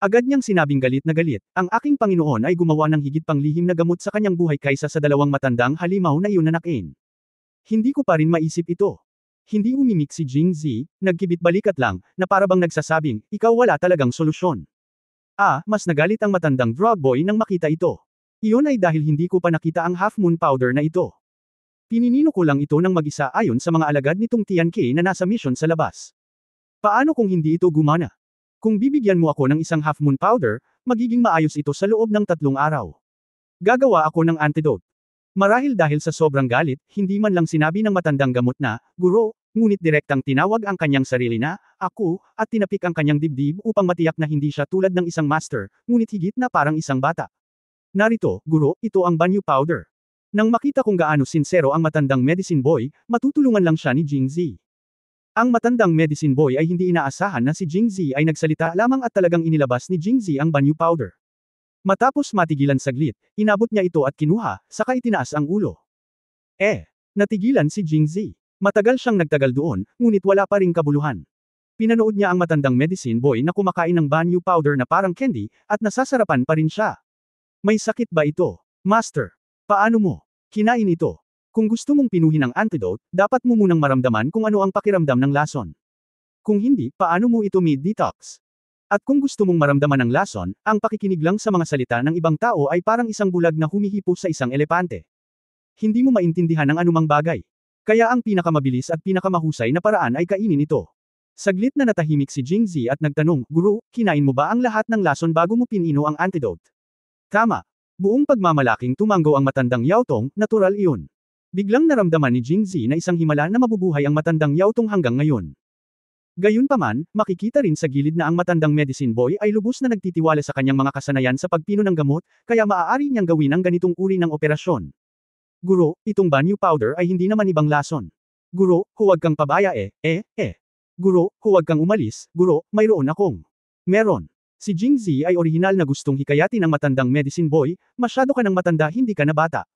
Agad niyang sinabing galit na galit, ang aking Panginoon ay gumawa ng higit pang lihim na gamot sa kanyang buhay kaysa sa dalawang matandang halimaw na iyon na nakain. Hindi ko pa rin maisip ito. Hindi umimik si Jingzi, nagkibit balikat lang, na parabang nagsasabing, ikaw wala talagang solusyon. Mas nagalit ang matandang drug boy nang makita ito. Iyon ay dahil hindi ko pa nakita ang half moon powder na ito. Pininino ko lang ito ng mag-isa ayon sa mga alagad nitong Tian K na nasa mission sa labas. Paano kung hindi ito gumana? Kung bibigyan mo ako ng isang half moon powder, magiging maayos ito sa loob ng 3 araw. Gagawa ako ng antidote. Marahil dahil sa sobrang galit, hindi man lang sinabi ng matandang gamot na, guro, ngunit direktang tinawag ang kanyang sarili na, ako, at tinapik ang kanyang dibdib upang matiyak na hindi siya tulad ng isang master, ngunit higit na parang isang bata. Narito, guro, ito ang banyo powder. Nang makita kung gaano sinsero ang matandang medicine boy, matutulungan lang siya ni Jingzi. Ang matandang medicine boy ay hindi inaasahan na si Jingzi ay nagsalita lamang at talagang inilabas ni Jingzi ang banyo powder. Matapos matigilan saglit, inabot niya ito at kinuha, saka itinaas ang ulo. Natigilan si Jingzi. Matagal siyang nagtagal doon, ngunit wala pa ring kabuluhan. Pinanood niya ang matandang medicine boy na kumakain ng banyo powder na parang candy, at nasasarapan pa rin siya. May sakit ba ito, Master? Paano mo kinain ito? Kung gusto mong pinuhin ang antidote, dapat mo munang maramdaman kung ano ang pakiramdam ng lason. Kung hindi, paano mo ito mid-detox? At kung gusto mong maramdaman ang lason, ang pakikinig lang sa mga salita ng ibang tao ay parang isang bulag na humihipo sa isang elepante. Hindi mo maintindihan ang anumang bagay. Kaya ang pinakamabilis at pinakamahusay na paraan ay kainin ito. Saglit na natahimik si Jingzi at nagtanong, Guru, kinain mo ba ang lahat ng lason bago mo pinino ang antidote? Tama. Buong pagmamalaking tumango ang matandang Yaotong, natural iyon. Biglang naramdaman ni Jingzi na isang himala na mabubuhay ang matandang Yaotong hanggang ngayon. Gayunpaman, makikita rin sa gilid na ang matandang medicine boy ay lubos na nagtitiwala sa kanyang mga kasanayan sa pagpino ng gamot, kaya maaari niyang gawin ang ganitong uri ng operasyon. Guro, itong banyo powder ay hindi naman ibang lason. Guro, huwag kang pabaya Guro, huwag kang umalis, guro, mayroon akong. Meron. Si Jingzi ay orihinal na gustong hikayatin ang matandang medicine boy, masyado ka ng matanda hindi ka na bata.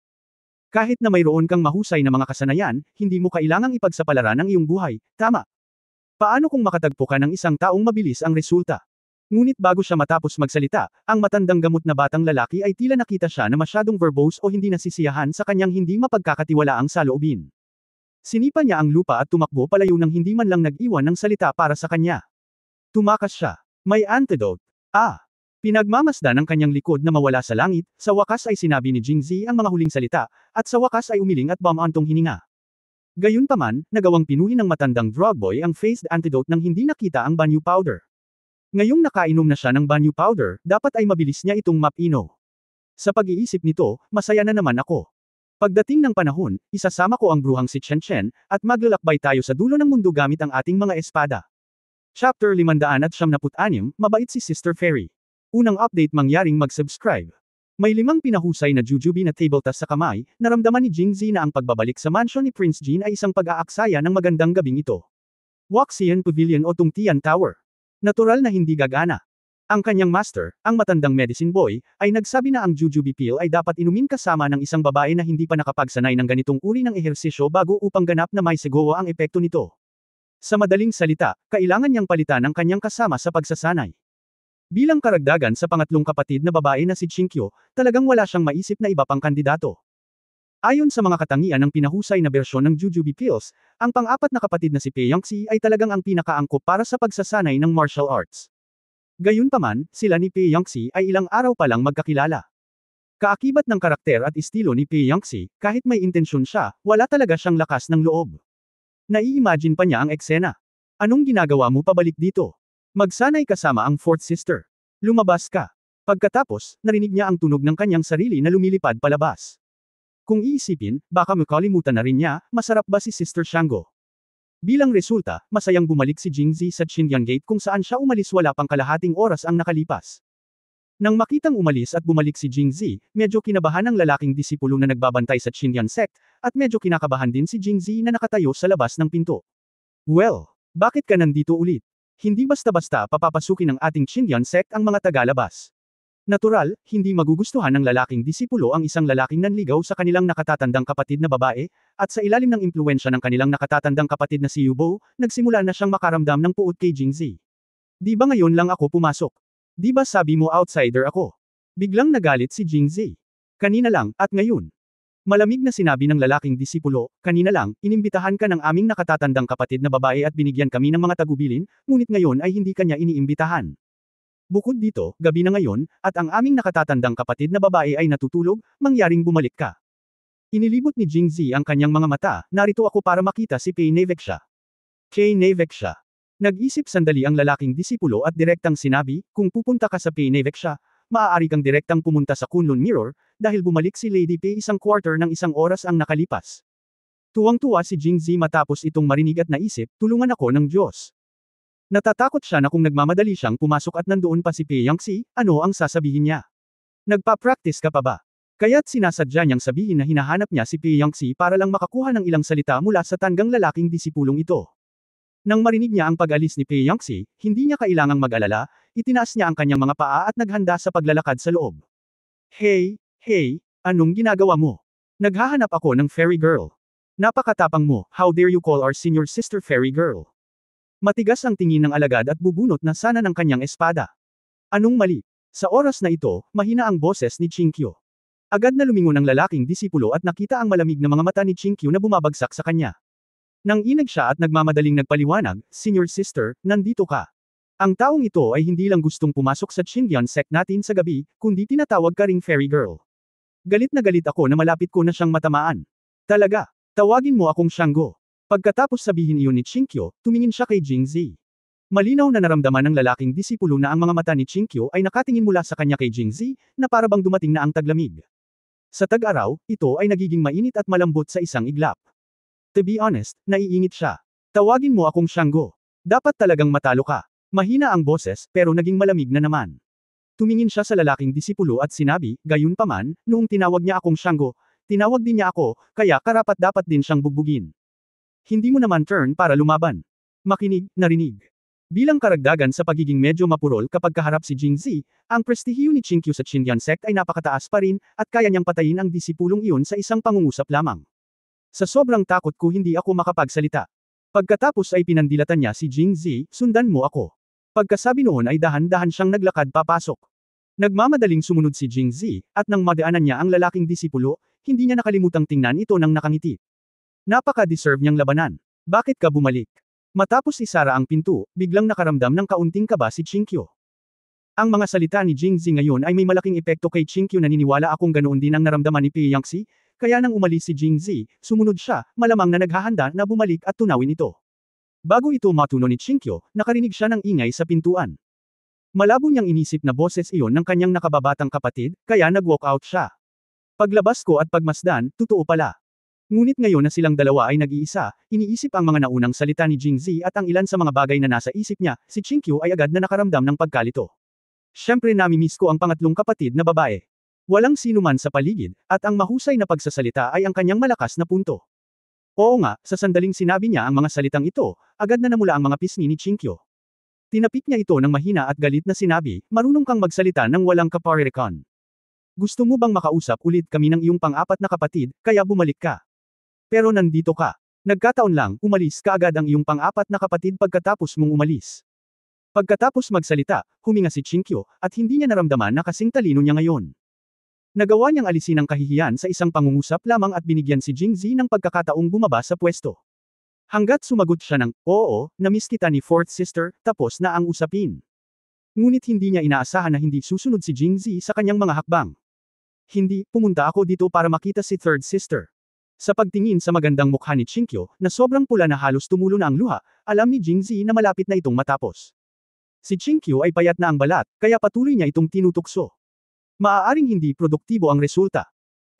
Kahit na mayroon kang mahusay na mga kasanayan, hindi mo kailangang ipagsapalaran ang iyong buhay, tama? Paano kung makatagpo ka ng isang taong mabilis ang resulta? Ngunit bago siya matapos magsalita, ang matandang gamot na batang lalaki ay tila nakita siya na masyadong verbose o hindi nasisiyahan sa kanyang hindi mapagkakatiwalaang saloobin. Sinipa niya ang lupa at tumakbo palayo nang hindi man lang nag-iwan ng salita para sa kanya. Tumakas siya. May antidote. Pinagmamasdan ng kanyang likod na mawala sa langit, sa wakas ay sinabi ni Jingzi ang mga huling salita, at sa wakas ay umiling at bumantong hininga. Gayunpaman, nagawang pinuhin ng matandang drug boy ang phased antidote nang hindi nakita ang banyo powder. Ngayong nakainom na siya ng banyo powder, dapat ay mabilis niya itong mapino. Sa pag-iisip nito, masaya na naman ako. Pagdating ng panahon, isasama ko ang bruhang si Chen Chen, at maglalakbay tayo sa dulo ng mundo gamit ang ating mga espada. Chapter 576, Mabait si Sister Fairy. Unang update mangyaring mag-subscribe. May 5 pinahusay na jujube na tabletas sa kamay, naramdaman ni Jingzi na ang pagbabalik sa mansion ni Prince Jin ay isang pag-aaksaya ng magandang gabing ito. Waxian Pavilion o Tungtian Tower. Natural na hindi gagana. Ang kanyang master, ang matandang medicine boy, ay nagsabi na ang jujube pill ay dapat inumin kasama ng isang babae na hindi pa nakapagsanay ng ganitong uri ng ehersisyo bago upang ganap na may segowa ang epekto nito. Sa madaling salita, kailangan niyang palitan ang kanyang kasama sa pagsasanay. Bilang karagdagan sa pangatlong kapatid na babae na si Chinkyo, talagang wala siyang maisip na iba pang kandidato. Ayon sa mga katangian ng pinahusay na bersyon ng jujube pills, ang pang-apat na kapatid na si Pae-youngsi ay talagang ang pinakaangkop para sa pagsasanay ng martial arts. Gayunpaman, sila ni Pae-youngsi ay ilang araw pa lang magkakilala. Kaakibat ng karakter at estilo ni Pae-youngsi, kahit may intensyon siya, wala talaga siyang lakas ng loob. Nai-imagine pa niya ang eksena. Anong ginagawa mo pabalik dito? Magsanay kasama ang fourth sister. Lumabas ka. Pagkatapos, narinig niya ang tunog ng kanyang sarili na lumilipad palabas. Kung iisipin, baka makalimutan na rin niya, masarap ba si Sister Shango? Bilang resulta, masayang bumalik si Jingzi sa Chinyan Gate kung saan siya umalis wala pang kalahating oras ang nakalipas. Nang makitang umalis at bumalik si Jingzi, medyo kinabahan ang lalaking disipulo na nagbabantay sa Chinyan sect, at medyo kinakabahan din si Jingzi na nakatayo sa labas ng pinto. Well, bakit ka nandito ulit? Hindi basta-basta papapasukin ng ating Chinyan sect ang mga tagalabas. Natural, hindi magugustuhan ng lalaking disipulo ang isang lalaking nanligaw sa kanilang nakatatandang kapatid na babae, at sa ilalim ng impluwensya ng kanilang nakatatandang kapatid na si Yubo, nagsimula na siyang makaramdam ng puot kay Jingzi. Di ba ngayon lang ako pumasok? Di ba sabi mo outsider ako? Biglang nagalit si Jingzi. Kanina lang, at ngayon. Malamig na sinabi ng lalaking disipulo, kanina lang, inimbitahan ka ng aming nakatatandang kapatid na babae at binigyan kami ng mga tagubilin, ngunit ngayon ay hindi kanya iniimbitahan. Bukod dito, gabi na ngayon, at ang aming nakatatandang kapatid na babae ay natutulog, mangyaring bumalik ka. Inilibot ni Jingzi ang kanyang mga mata, narito ako para makita si Pae-naveksha. Pae-naveksha. Nag-isip sandali ang lalaking disipulo at direktang sinabi, kung pupunta ka sa Pae-naveksha, maaari kang direktang pumunta sa Kunlun Mirror, dahil bumalik si Lady Pae isang quarter ng isang oras ang nakalipas. Tuwang-tuwa si Jingzi matapos itong marinig at naisip, tulungan ako ng Diyos. Natatakot siya na kung nagmamadali siyang pumasok at nandoon pa si Pae-youngsi, ano ang sasabihin niya? Nagpa-practice ka pa ba? Kaya't sinasadya niyang sabihin na hinahanap niya si Pae-youngsi para lang makakuha ng ilang salita mula sa tanggang lalaking disipulong ito. Nang marinig niya ang pag-alis ni Pae-youngsi, hindi niya kailangang mag-alala, itinaas niya ang kanyang mga paa at naghanda sa paglalakad sa loob. Hey, anong ginagawa mo? Naghahanap ako ng fairy girl. Napakatapang mo, how dare you call our senior sister fairy girl? Matigas ang tingin ng alagad at bubunot na sana ng kanyang espada. Anong mali? Sa oras na ito, mahina ang boses ni Chinkyo. Agad na lumingon ang lalaking disipulo at nakita ang malamig na mga mata ni Chinkyo na bumabagsak sa kanya. Nang inag siya at nagmamadaling nagpaliwanag, Senior Sister, nandito ka. Ang taong ito ay hindi lang gustong pumasok sa Chinyan sect natin sa gabi, kundi tinatawag ka ring fairy girl. Galit na galit ako na malapit ko na siyang matamaan. Talaga, tawagin mo akong Shango. Pagkatapos sabihin iyon ni Chinkyo, tumingin siya kay Jingzi. Malinaw na naramdaman ng lalaking disipulo na ang mga mata ni Chinkyo ay nakatingin mula sa kanya kay Jingzi, na parabang dumating na ang taglamig. Sa tag-araw, ito ay nagiging mainit at malambot sa isang iglap. To be honest, naiingit siya. Tawagin mo akong Shango. Dapat talagang matalo ka. Mahina ang boses, pero naging malamig na naman. Tumingin siya sa lalaking disipulo at sinabi, gayunpaman, noong tinawag niya akong Shango, tinawag din niya ako, kaya karapat-dapat din siyang bugbugin. Hindi mo naman turn para lumaban. Makinig, narinig. Bilang karagdagan sa pagiging medyo mapurol kapag kaharap si Jingzi, ang prestihiyo ni Chinkyu sa Chinyan sect ay napakataas pa rin, at kaya niyang patayin ang disipulong iyon sa isang pangungusap lamang. Sa sobrang takot ko hindi ako makapagsalita. Pagkatapos ay pinandilatan niya si Jingzi, sundan mo ako. Pagkasabi noon ay dahan-dahan siyang naglakad papasok. Nagmamadaling sumunod si Jingzi, at nang madaanan niya ang lalaking disipulo, hindi niya nakalimutang tingnan ito nang nakangiti. Napaka-deserve niyang labanan. Bakit ka bumalik? Matapos isara ang pinto, biglang nakaramdam ng kaunting kaba si Chinkyo. Ang mga salita ni Jingzi ngayon ay may malaking epekto kay Chinkyo, naniniwala akong ganoon din ang naramdaman ni Pae-youngsi, kaya nang umalis si Jingzi, sumunod siya, malamang na naghahanda na bumalik at tunawin ito. Bago ito matuno ni Chinkyo, nakarinig siya ng ingay sa pintuan. Malabo niyang inisip na boses iyon ng kanyang nakababatang kapatid, kaya nag-walk out siya. Paglabas ko at pagmasdan, totoo pala. Ngunit ngayon na silang dalawa ay nag-iisa, iniisip ang mga naunang salita ni Jingzi at ang ilan sa mga bagay na nasa isip niya, si Chinkyo ay agad na nakaramdam ng pagkalito. Siyempre namimiss ko ang pangatlong kapatid na babae. Walang sinuman sa paligid, at ang mahusay na pagsasalita ay ang kanyang malakas na punto. Oo nga, sa sandaling sinabi niya ang mga salitang ito, agad na namula ang mga pisngi ni Chinkyo. Tinapik niya ito ng mahina at galit na sinabi, marunong kang magsalita ng walang kaparerekan. Gusto mo bang makausap ulit kami ng iyong pang-apat na kapatid, kaya bumalik ka? Pero nandito ka. Nagkataon lang, umalis ka agad ang iyong pang-apat na kapatid pagkatapos mong umalis. Pagkatapos magsalita, huminga si Chinkyo, at hindi niya naramdaman na kasing talino niya ngayon. Nagawa niyang alisin ang kahihiyan sa isang pangungusap lamang at binigyan si Jingzi ng pagkakataong bumaba sa pwesto. Hanggat sumagot siya ng, oo, namiss kita ni fourth sister, tapos na ang usapin. Ngunit hindi niya inaasahan na hindi susunod si Jingzi sa kanyang mga hakbang. Hindi, pumunta ako dito para makita si third sister. Sa pagtingin sa magandang mukha ni Chinkyo, na sobrang pula na halos tumulo na ang luha, alam ni Jingzi na malapit na itong matapos. Si Chinkyo ay payat na ang balat, kaya patuloy niya itong tinutukso. Maaaring hindi produktibo ang resulta.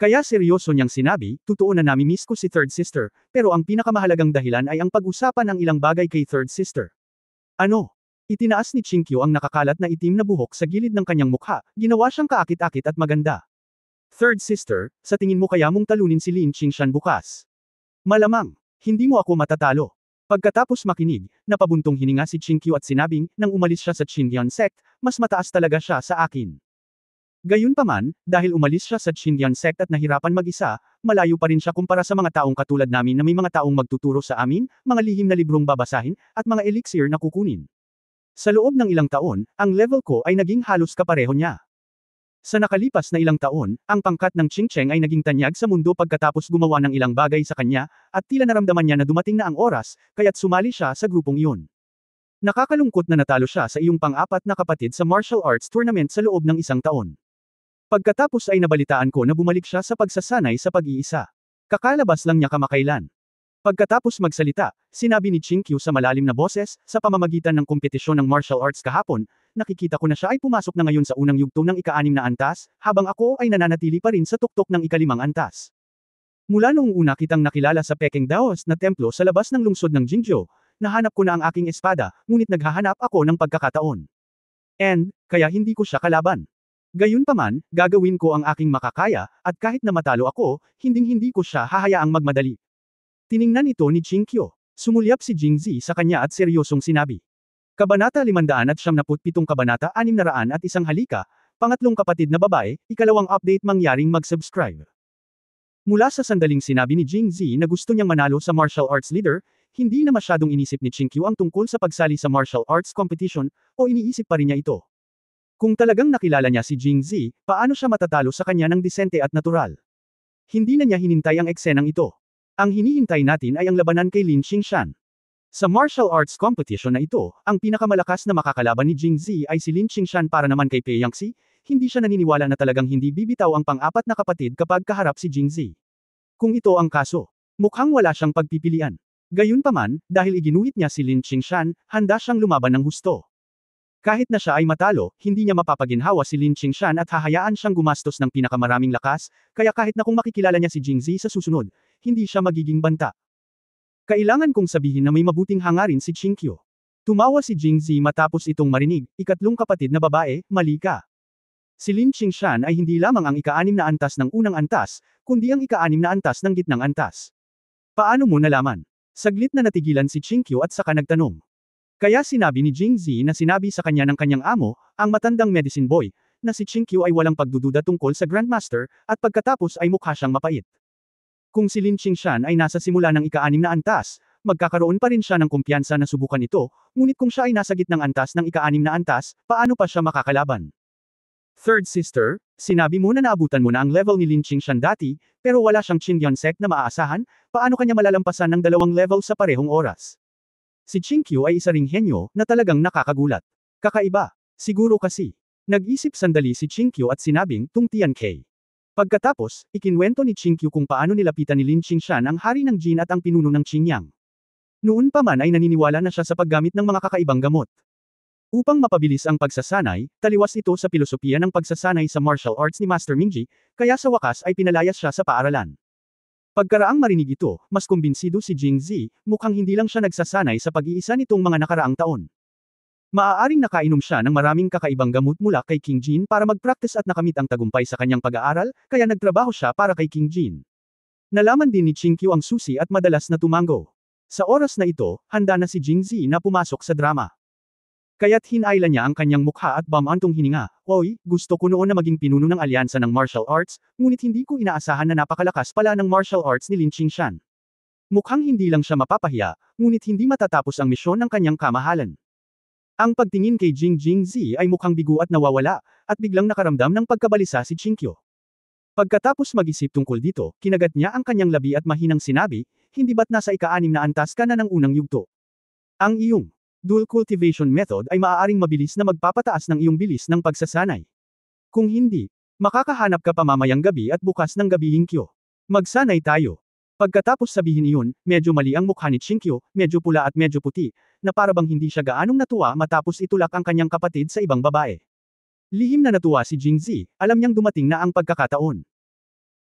Kaya seryoso niyang sinabi, totoo na nami-miss ko si third sister, pero ang pinakamahalagang dahilan ay ang pag-usapan ng ilang bagay kay third sister. Ano? Itinaas ni Chinkyo ang nakakalat na itim na buhok sa gilid ng kanyang mukha, ginawa siyang kaakit-akit at maganda. Third sister, sa tingin mo kaya mong talunin si Lin Qingshan bukas? Malamang, hindi mo ako matatalo. Pagkatapos makinig, napabuntong hininga si Chinkyo at sinabing, nang umalis siya sa Qingyan sect, mas mataas talaga siya sa akin. Gayunpaman, dahil umalis siya sa Qingyan sect at nahirapan mag-isa, malayo pa rin siya kumpara sa mga taong katulad namin na may mga taong magtuturo sa amin, mga lihim na librong babasahin, at mga elixir na kukunin. Sa loob ng ilang taon, ang level ko ay naging halos kapareho niya. Sa nakalipas na ilang taon, ang pangkat ng Qingcheng ay naging tanyag sa mundo pagkatapos gumawa ng ilang bagay sa kanya, at tila naramdaman niya na dumating na ang oras, kaya't sumali siya sa grupong iyon. Nakakalungkot na natalo siya sa iyong pang-apat na kapatid sa martial arts tournament sa loob ng isang taon. Pagkatapos ay nabalitaan ko na bumalik siya sa pagsasanay sa pag-iisa. Kakalabas lang niya kamakailan. Pagkatapos magsalita, sinabi ni Chinkyu sa malalim na boses, sa pamamagitan ng kompetisyon ng martial arts kahapon, nakikita ko na siya ay pumasok na ngayon sa unang yugto ng ika-6 na antas, habang ako ay nananatili pa rin sa tuktok ng ika-5 antas. Mula noong una kitang nakilala sa Peking Daos na templo sa labas ng lungsod ng Jingzhou, nahanap ko na ang aking espada, ngunit naghahanap ako ng pagkakataon. And, kaya hindi ko siya kalaban. Gayunpaman, gagawin ko ang aking makakaya, at kahit na matalo ako, hinding-hindi ko siya hahayaang magmadali. Tiningnan ito ni Chinkyo. Sumulyap si Jingzi sa kanya at seryosong sinabi. Kabanata 577 Kabanata 601 halika, pangatlong kapatid na babae, ikalawang update mangyaring mag-subscribe. Mula sa sandaling sinabi ni Jingzi na gusto niyang manalo sa martial arts leader, hindi na masyadong inisip ni Chinkyo ang tungkol sa pagsali sa martial arts competition, o iniisip pa rin niya ito. Kung talagang nakilala niya si Jingzi, paano siya matatalo sa kanya ng disente at natural? Hindi na niya hinintay ang eksenang ito. Ang hinihintay natin ay ang labanan kay Lin Qingshan. Sa martial arts competition na ito, ang pinakamalakas na makakalaban ni Jingzi ay si Lin Qingshan para naman kay Pei Yangxi, hindi siya naniniwala na talagang hindi bibitaw ang pang-apat na kapatid kapag kaharap si Jingzi. Kung ito ang kaso, mukhang wala siyang pagpipilian. Gayunpaman, dahil iginuhit niya si Lin Qingshan, handa siyang lumaban ng husto. Kahit na siya ay matalo, hindi niya mapapaginhawa si Lin Qingshan at hahayaan siyang gumastos ng pinakamaraming lakas, kaya kahit na kung makikilala niya si Jingzi sa susunod, hindi siya magiging banta. Kailangan kong sabihin na may mabuting hangarin si Chinkyo. Tumawa si Jingzi matapos itong marinig, ikatlong kapatid na babae, mali ka. Si Lin Qingshan ay hindi lamang ang ika-6 na antas ng unang antas, kundi ang ika-6 na antas ng gitnang antas. Paano mo nalaman? Saglit na natigilan si Chinkyo at saka nagtanong. Kaya sinabi ni Jingzi na sinabi sa kanya ng kanyang amo, ang matandang medicine boy, na si Chinkyo ay walang pagdududa tungkol sa Grandmaster, at pagkatapos ay mukha siyang mapait. Kung si Lin Qingshan ay nasa simula ng ika-6 na antas, magkakaroon pa rin siya ng kumpiyansa na subukan ito, ngunit kung siya ay nasa gitnang antas ng ika-6 na antas, paano pa siya makakalaban? Third sister, sinabi mo na naabutan mo na ang level ni Lin Qingshan dati, pero wala siyang Qingyan sect na maaasahan, paano kanya malalampasan ng 2 level sa parehong oras? Si Chinkyo ay isa ring henyo, na talagang nakakagulat. Kakaiba. Siguro kasi. Nag-isip sandali si Chinkyo at sinabing, Tungtian K. Pagkatapos, ikinwento ni Chinkyo kung paano nilapitan ni Lin Qingshan ang hari ng Jin at ang pinuno ng Qingyang. Noon pa man ay naniniwala na siya sa paggamit ng mga kakaibang gamot. Upang mapabilis ang pagsasanay, taliwas ito sa pilosopiya ng pagsasanay sa martial arts ni Master Mingji, kaya sa wakas ay pinalayas siya sa paaralan. Pagkaraang marinig ito, mas kumbinsido si Jingzi, mukhang hindi lang siya nagsasanay sa pag-iisa nitong mga nakaraang taon. Maaaring nakainom siya ng maraming kakaibang gamot mula kay King Jin para mag-practice at nakamit ang tagumpay sa kanyang pag-aaral, kaya nagtrabaho siya para kay King Jin. Nalaman din ni Chinkyo ang susi at madalas na tumango. Sa oras na ito, handa na si Jingzi na pumasok sa drama. Kaya't hinayla niya ang kanyang mukha at bamantong hininga. Oy, gusto ko noon na maging pinuno ng alyansa ng martial arts, ngunit hindi ko inaasahan na napakalakas pala ng martial arts ni Lin Qingshan. Mukhang hindi lang siya mapapahiya, ngunit hindi matatapos ang misyon ng kanyang kamahalan. Ang pagtingin kay Jing Jingzi ay mukhang bigo at nawawala, at biglang nakaramdam ng pagkabalisa si Chinkyo. Pagkatapos mag-isip tungkol dito, kinagat niya ang kanyang labi at mahinang sinabi, hindi ba't nasa ika-6 na antas ka na ng unang yugto? Ang iyong dual cultivation method ay maaaring mabilis na magpapataas ng iyong bilis ng pagsasanay. Kung hindi, makakahanap ka pa mamayang gabi at bukas ng gabi Chinkyo. Magsanay tayo. Pagkatapos sabihin iyon, medyo mali ang mukha ni Chinkyo, medyo pula at medyo puti, na parabang hindi siya gaanong natuwa matapos itulak ang kanyang kapatid sa ibang babae. Lihim na natuwa si Jingzi, alam niyang dumating na ang pagkakataon.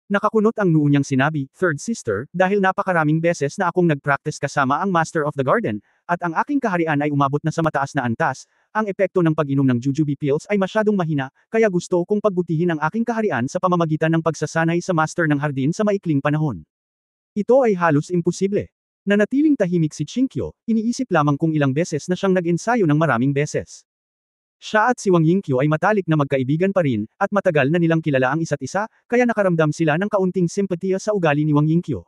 Nakakunot ang noo niyang sinabi, Third sister, dahil napakaraming beses na akong nag-practice kasama ang Master of the Garden, at ang aking kaharian ay umabot na sa mataas na antas, ang epekto ng pag-inom ng jujube pills ay masyadong mahina, kaya gusto kong pagbutihin ang aking kaharian sa pamamagitan ng pagsasanay sa Master ng Hardin sa maikling panahon. Ito ay halos imposible. Nanatiling tahimik si Chinkyo, iniisip lamang kung ilang beses na siyang nag-ensayo ng maraming beses. Siya at si Wang Yingqiu ay matalik na magkaibigan pa rin, at matagal na nilang kilala ang isa't isa, kaya nakaramdam sila ng kaunting simpatiya sa ugali ni Wang Yingqiu.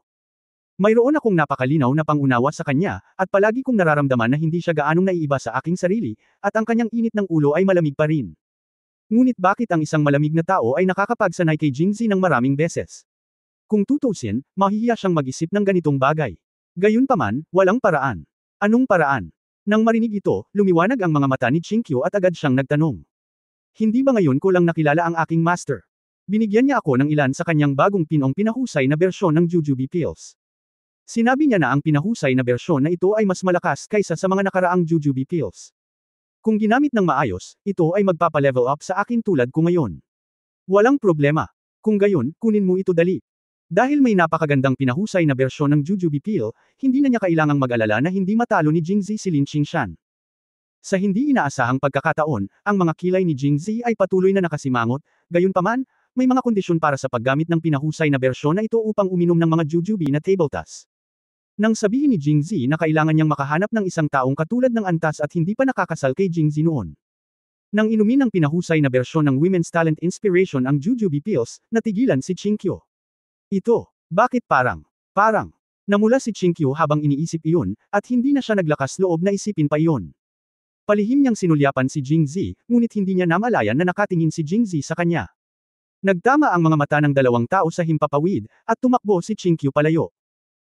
Mayroon akong napakalinaw na pangunawa sa kanya, at palagi kong nararamdaman na hindi siya gaanong naiiba sa aking sarili, at ang kanyang init ng ulo ay malamig pa rin. Ngunit bakit ang isang malamig na tao ay nakakapagsanay kay Jingzi ng maraming beses? Kung tutusin, mahihiya siyang mag-isip ng ganitong bagay. Gayunpaman, walang paraan. Anong paraan? Nang marinig ito, lumiwanag ang mga mata ni Chinkyo at agad siyang nagtanong. Hindi ba ngayon ko lang nakilala ang aking master? Binigyan niya ako ng ilan sa kanyang bagong pinong pinahusay na bersyon ng jujube pills. Sinabi niya na ang pinahusay na bersyon na ito ay mas malakas kaysa sa mga nakaraang jujube pills. Kung ginamit ng maayos, ito ay magpapa-level up sa akin tulad ko ngayon. Walang problema. Kung gayon, kunin mo ito dali. Dahil may napakagandang pinahusay na bersyon ng jujube pill, hindi na niya kailangang mag-alala na hindi matalo ni Jingzi si Lin Qingshan. Sa hindi inaasahang pagkakataon, ang mga kilay ni Jingzi ay patuloy na nakasimangot, gayunpaman, may mga kondisyon para sa paggamit ng pinahusay na bersyon na ito upang uminom ng mga jujube na table tas. Nang sabihin ni Jingzi na kailangan niyang makahanap ng isang taong katulad ng antas at hindi pa nakakasal kay Jingzi noon. Nang inumin ng pinahusay na bersyon ng Women's Talent Inspiration ang jujube pills, natigilan si Chinkyo. Ito, bakit parang, namula si Chinkyo habang iniisip iyon, at hindi na siya naglakas loob na isipin pa iyon. Palihim niyang sinulyapan si Jingzi, ngunit hindi niya namalayan na nakatingin si Jingzi sa kanya. Nagtama ang mga mata ng dalawang tao sa himpapawid, at tumakbo si Chinkyo palayo.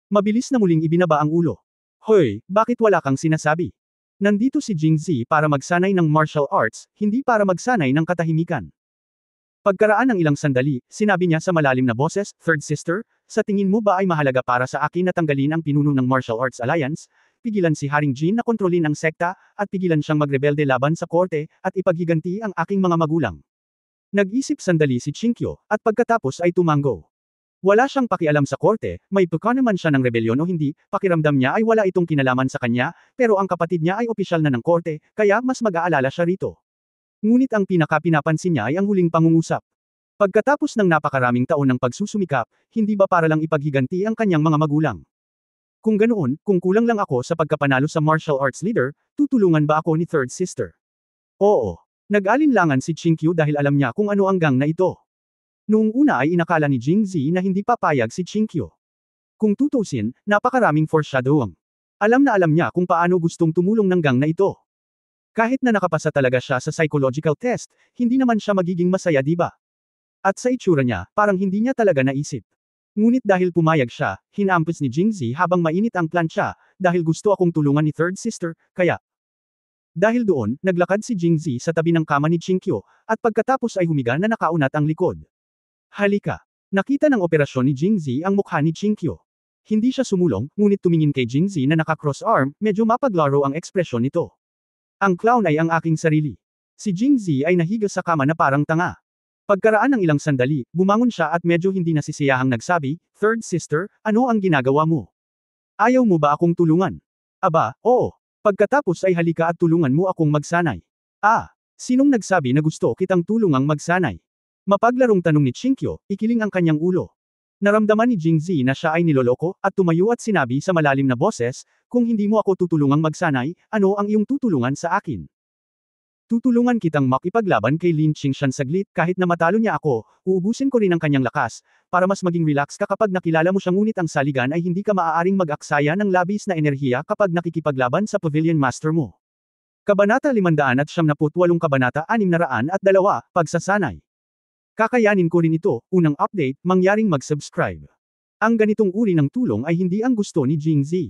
Mabilis na muling ibinaba ang ulo. Hoy, bakit wala kang sinasabi? Nandito si Jingzi para magsanay ng martial arts, hindi para magsanay ng katahimikan. Pagkaraan ng ilang sandali, sinabi niya sa malalim na boses, Third sister, sa tingin mo ba ay mahalaga para sa akin na tanggalin ang pinuno ng Martial Arts Alliance, pigilan si Haring Jin na kontrolin ang sekta, at pigilan siyang magrebelde laban sa korte, at ipaghiganti ang aking mga magulang? Nag-isip sandali si Chinkyo, at pagkatapos ay tumango. Wala siyang pakialam sa korte, may puka naman siya ng rebelyon o hindi, pakiramdam niya ay wala itong kinalaman sa kanya, pero ang kapatid niya ay opisyal na ng korte, kaya mas mag-aalala siya rito. Ngunit ang pinaka-pinapansin niya ay ang huling pangungusap. Pagkatapos ng napakaraming taon ng pagsusumikap, hindi ba para lang ipaghiganti ang kanyang mga magulang? Kung ganoon, kung kulang lang ako sa pagkapanalo sa martial arts leader, tutulungan ba ako ni Third sister? Oo. Nag-alinlangan si Chinkyo dahil alam niya kung ano ang gang na ito. Noong una ay inakala ni Jingzi na hindi papayag si Chinkyo. Kung tutusin, napakaraming foreshadowing. Alam na alam niya kung paano gustong tumulong ng gang na ito. Kahit na nakapasa talaga siya sa psychological test, hindi naman siya magiging masaya diba? At sa itsura niya, parang hindi niya talaga naisip. Ngunit dahil pumayag siya, hinampos ni Jingzi habang mainit ang plancha, dahil gusto akong tulungan ni Third sister, kaya. Dahil doon, naglakad si Jingzi sa tabi ng kama ni Chinkyo, at pagkatapos ay humiga na nakaunat ang likod. Halika. Nakita ng operasyon ni Jingzi ang mukha ni Chinkyo. Hindi siya sumulong, ngunit tumingin kay Jingzi na naka-cross arm, medyo mapaglaro ang ekspresyon nito. Ang clown ay ang aking sarili. Si Jingzi ay nahiga sa kama na parang tanga. Pagkaraan ng ilang sandali, bumangon siya at medyo hindi nasisiyahang nagsabi, Third sister, ano ang ginagawa mo? Ayaw mo ba akong tulungan? Aba, oo. Pagkatapos ay halika at tulungan mo akong magsanay. Ah, sinong nagsabi na gusto kitang tulungang magsanay? Mapaglarong tanong ni Chinkyo, ikiling ang kanyang ulo. Naramdaman ni Jingzi na siya ay niloloko, at tumayo at sinabi sa malalim na boses, kung hindi mo ako tutulungang magsanay, ano ang iyong tutulungan sa akin? Tutulungan kitang makipaglaban kay Lin Qingshan saglit kahit na matalo niya ako, uubusin ko rin ang kanyang lakas, para mas maging relax ka kapag nakilala mo siya ngunit ang saligan ay hindi ka maaaring mag-aksaya ng labis na enerhiya kapag nakikipaglaban sa Pavilion Master mo. Kabanata 578 Kabanata 602, Pagsasanay. Kakayanin ko rin ito, unang update, mangyaring mag-subscribe. Ang ganitong uri ng tulong ay hindi ang gusto ni Jingzi.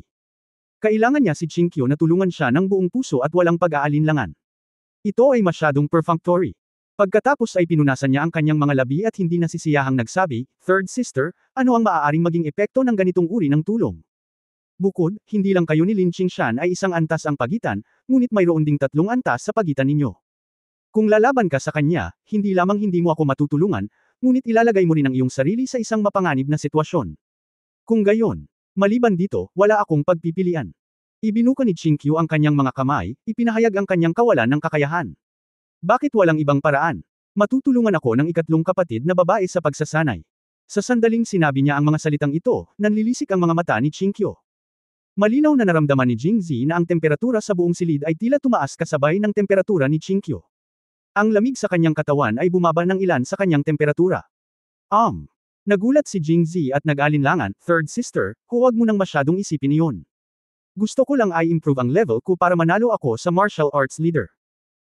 Kailangan niya si Qingqiu na tulungan siya ng buong puso at walang pag-aalinlangan. Ito ay masyadong perfunctory. Pagkatapos ay pinunasan niya ang kanyang mga labi at hindi nasisiyahang nagsabi, "Third sister, ano ang maaaring maging epekto ng ganitong uri ng tulong?" Bukod, hindi lang kayo ni Lin Qingshan ay isang antas ang pagitan, ngunit mayroon ding 3 antas sa pagitan ninyo. Kung lalaban ka sa kanya, hindi lamang hindi mo ako matutulungan, ngunit ilalagay mo rin ang iyong sarili sa isang mapanganib na sitwasyon. Kung gayon, maliban dito, wala akong pagpipilian. Ibinuka ni Qingqiu ang kanyang mga kamay, ipinahayag ang kanyang kawalan ng kakayahan. Bakit walang ibang paraan? Matutulungan ako ng ikatlong kapatid na babae sa pagsasanay. Sa sandaling sinabi niya ang mga salitang ito, nanlilisik ang mga mata ni Qingqiu. Malinaw na naramdaman ni Jingzi na ang temperatura sa buong silid ay tila tumaas kasabay ng temperatura ni Qingqiu. Ang lamig sa kanyang katawan ay bumaba ng ilan sa kanyang temperatura. Nagulat si Jingzi at nag-alinlangan, "Third sister, huwag mo nang masyadong isipin iyon. Gusto ko lang ay improve ang level ko para manalo ako sa martial arts leader.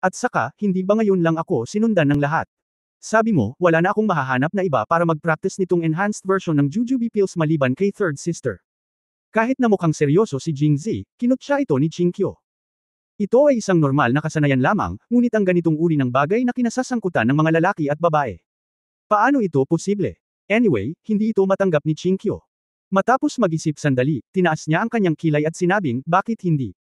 At saka, hindi ba ngayon lang ako sinundan ng lahat? Sabi mo, wala na akong mahahanap na iba para mag-practice nitong enhanced version ng Jujube Pills maliban kay third sister." Kahit na mukhang seryoso si Jingzi, kinutya ito ni Qingqiu. Ito ay isang normal na kasanayan lamang, ngunit ang ganitong uri ng bagay na kinasasangkutan ng mga lalaki at babae. Paano ito posible? Anyway, hindi ito matanggap ni Qingqiu. Matapos mag-isip sandali, tinaas niya ang kanyang kilay at sinabing, "Bakit hindi?"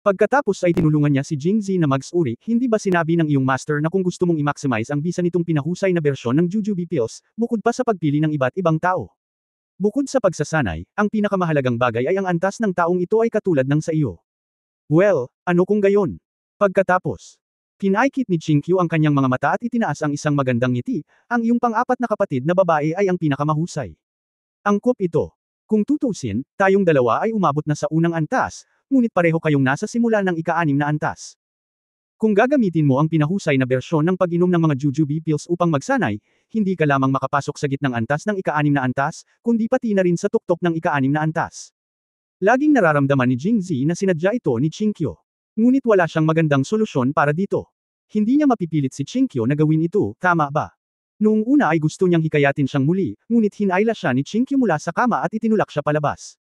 Pagkatapos ay tinulungan niya si Jingzi na mag-uri, "Hindi ba sinabi ng iyong master na kung gusto mong i-maximize ang bisa nitong pinahusay na bersyon ng Jujube Pills, bukod pa sa pagpili ng iba't ibang tao? Bukod sa pagsasanay, ang pinakamahalagang bagay ay ang antas ng taong ito ay katulad ng sa iyo. Well, ano kung gayon?" Pagkatapos, kinaikit ni Qingqiu ang kanyang mga mata at itinaas ang isang magandang ngiti, "Ang iyong pang-apat na kapatid na babae ay ang pinakamahusay. Angkop ito. Kung tutusin, tayong dalawa ay umabot na sa unang antas, ngunit pareho kayong nasa simula ng ika-6 na antas. Kung gagamitin mo ang pinahusay na bersyon ng pag-inom ng mga Jujube Pills upang magsanay, hindi ka lamang makapasok sa gitnang antas ng ika-6 na antas, kundi pati na rin sa tuktok ng ika-6 na antas." Laging nararamdaman ni Jingzi na sinadya ito ni Qingqiu. Ngunit wala siyang magandang solusyon para dito. Hindi niya mapipilit si Qingqiu na gawin ito, tama ba? Noong una ay gusto niyang hikayatin siyang muli, ngunit hinayla siya ni Qingqiu mula sa kama at itinulak siya palabas.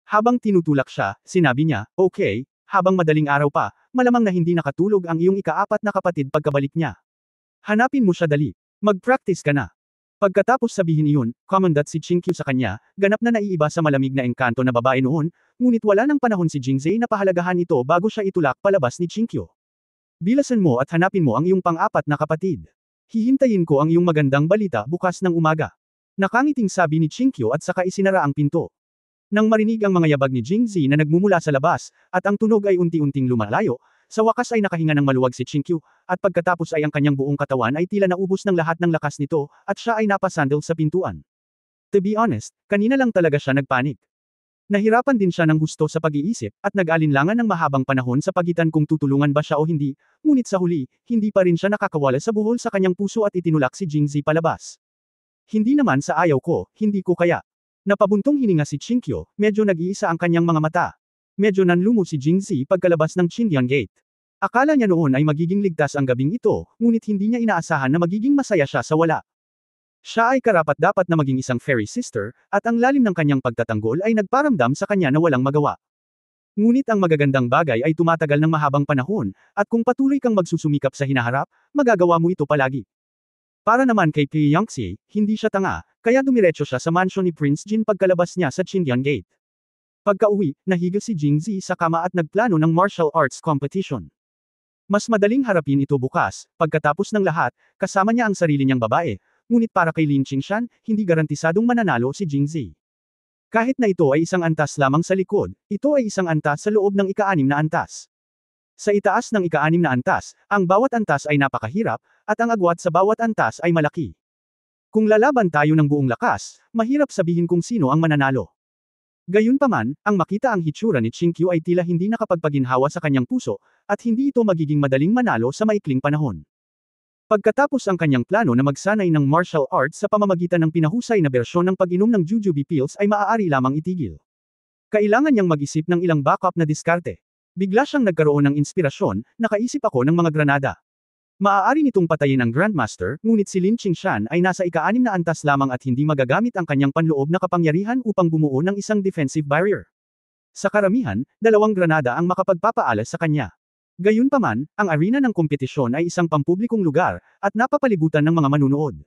Habang tinutulak siya, sinabi niya, "Okay, habang madaling araw pa, malamang na hindi nakatulog ang iyong ika-4 na kapatid pagkabalik niya. Hanapin mo siya dali. Mag-practice ka na." Pagkatapos sabihin iyon, kumandat si Qingqiu sa kanya, ganap na naiiba sa malamig na engkanto na babae noon, ngunit wala nang panahon si Jingzi na pahalagahan ito bago siya itulak palabas ni Qingqiu. "Bilasan mo at hanapin mo ang iyong pang-4 na kapatid. Hihintayin ko ang iyong magandang balita bukas ng umaga." Nakangiting sabi ni Qingqiu at saka isinara ang pinto. Nang marinig ang mga yabag ni Jingzi na nagmumula sa labas, at ang tunog ay unti-unting lumalayo, sa wakas ay nakahinga ng maluwag si Qingqiu, at pagkatapos ay ang kanyang buong katawan ay tila naubos ng lahat ng lakas nito, at siya ay napasandal sa pintuan. To be honest, kanina lang talaga siya nagpanik. Nahirapan din siya ng husto sa pag-iisip, at nag-alinlangan ng mahabang panahon sa pagitan kung tutulungan ba siya o hindi, ngunit sa huli, hindi pa rin siya nakakawala sa buhol sa kanyang puso at itinulak si Jingzi palabas. "Hindi naman sa ayaw ko, hindi ko kaya." Napabuntong hininga si Qingqiu, medyo nag-iisa ang kanyang mga mata. Medyo nanlumo si Jingzi pagkalabas ng Qingdian Gate. Akala niya noon ay magiging ligtas ang gabing ito, ngunit hindi niya inaasahan na magiging masaya siya sa wala. Siya ay karapat-dapat na maging isang fairy sister, at ang lalim ng kanyang pagtatanggol ay nagparamdam sa kanya na walang magawa. Ngunit ang magagandang bagay ay tumatagal ng mahabang panahon, at kung patuloy kang magsusumikap sa hinaharap, magagawa mo ito palagi. Para naman kay Pi Yangxi, hindi siya tanga, kaya dumiretso siya sa mansyon ni Prince Jin pagkalabas niya sa Qingdian Gate. Pagka-uwi, nahiga si Jingzi sa kama at nagplano ng martial arts competition. Mas madaling harapin ito bukas, pagkatapos ng lahat, kasama niya ang sarili niyang babae, ngunit para kay Lin Qingshan, hindi garantisadong mananalo si Jingzi. Kahit na ito ay isang antas lamang sa likod, ito ay isang antas sa loob ng ika-6 na antas. Sa itaas ng ika-6 na antas, ang bawat antas ay napakahirap, at ang agwat sa bawat antas ay malaki. Kung lalaban tayo ng buong lakas, mahirap sabihin kung sino ang mananalo. Gayunpaman, ang makita ang hitsura ni Chinkyu ay tila hindi nakapagpaginhawa sa kanyang puso, at hindi ito magiging madaling manalo sa maikling panahon. Pagkatapos ang kanyang plano na magsanay ng martial arts sa pamamagitan ng pinahusay na bersyon ng pag-inom ng jujube pills ay maaari lamang itigil. Kailangan niyang mag-isip ng ilang backup na diskarte. Bigla siyang nagkaroon ng inspirasyon, nakaisip ako ng mga granada. Maaari nitong patayin ang Grandmaster, ngunit si Lin Qingshan ay nasa ika-6 na antas lamang at hindi magagamit ang kanyang panloob na kapangyarihan upang bumuo ng isang defensive barrier. Sa karamihan, 2 granada ang makapagpapaalas sa kanya. Gayunpaman, ang arena ng kompetisyon ay isang pampublikong lugar, at napapalibutan ng mga manunood.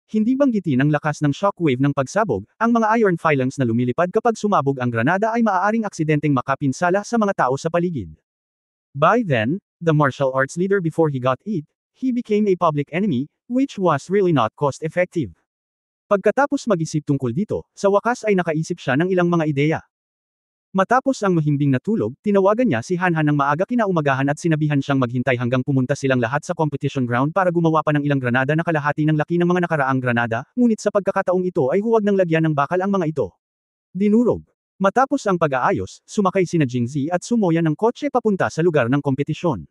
Hindi banggitin ang lakas ng shockwave ng pagsabog, ang mga iron filings na lumilipad kapag sumabog ang granada ay maaaring aksidenteng makapinsala sa mga tao sa paligid. By then, the martial arts leader before he got it, he became a public enemy, which was really not cost-effective. Pagkatapos mag-isip tungkol dito, sa wakas ay nakaisip siya ng ilang mga ideya. Matapos ang mahimbing na tulog, tinawagan niya si Hanhan ng maaga kinaumagahan at sinabihan siyang maghintay hanggang pumunta silang lahat sa competition ground para gumawa pa ng ilang granada na kalahati ng laki ng mga nakaraang granada, ngunit sa pagkakataong ito ay huwag nang lagyan ng bakal ang mga ito. Dinurog. Matapos ang pag-aayos, sumakay sina Jingzi at Sumoya ng kotse papunta sa lugar ng kompetisyon.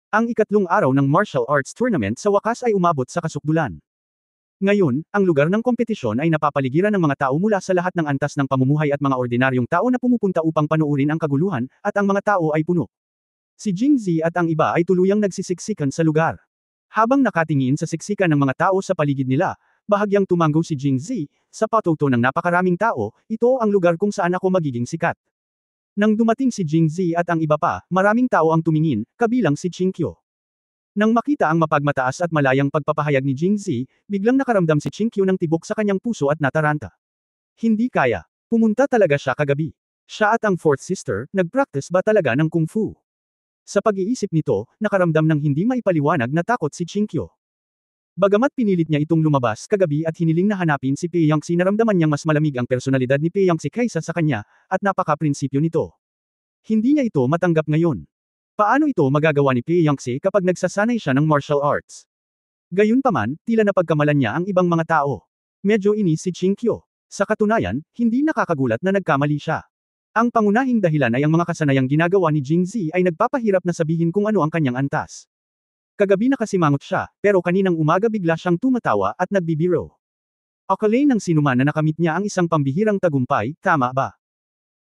Ang ikatlong araw ng martial arts tournament sa wakas ay umabot sa kasukdulan. Ngayon, ang lugar ng kompetisyon ay napapaligiran ng mga tao mula sa lahat ng antas ng pamumuhay at mga ordinaryong tao na pumupunta upang panuorin ang kaguluhan, at ang mga tao ay puno. Si Jingzi at ang iba ay tuluyang nagsisiksikan sa lugar. Habang nakatingin sa siksikan ng mga tao sa paligid nila, bahagyang tumango si Jingzi, sa patuto ng napakaraming tao, ito ang lugar kung saan ako magiging sikat. Nang dumating si Jingzi at ang iba pa, maraming tao ang tumingin, kabilang si Chinkyu. Nang makita ang mapagmataas at malayang pagpapahayag ni Jingzi, biglang nakaramdam si Chinkyu ng tibok sa kanyang puso at nataranta. Hindi kaya. Pumunta talaga siya kagabi. Siya at ang fourth sister, nag-practice ba talaga ng kung fu? Sa pag-iisip nito, nakaramdam ng hindi maipaliwanag na takot si Chinkyu. Bagamat pinilit niya itong lumabas kagabi at hiniling na hanapin si Peiyangsi, naramdaman niyang mas malamig ang personalidad ni Peiyangsi kaysa sa kanya, at napaka-prinsipyo nito. Hindi niya ito matanggap ngayon. Paano ito magagawa ni Peiyangsi kapag nagsasanay siya ng martial arts? Gayunpaman, tila napagkamalan niya ang ibang mga tao. Medyo inis si Chinkyu. Sa katunayan, hindi nakakagulat na nagkamali siya. Ang pangunahing dahilan ay ang mga kasanayang ginagawa ni Jingzi ay nagpapahirap na sabihin kung ano ang kanyang antas. Kagabi nakasimangot siya, pero kaninang umaga bigla siyang tumatawa at nagbibiro. Akalain ng sinuman na nakamit niya ang isang pambihirang tagumpay, tama ba?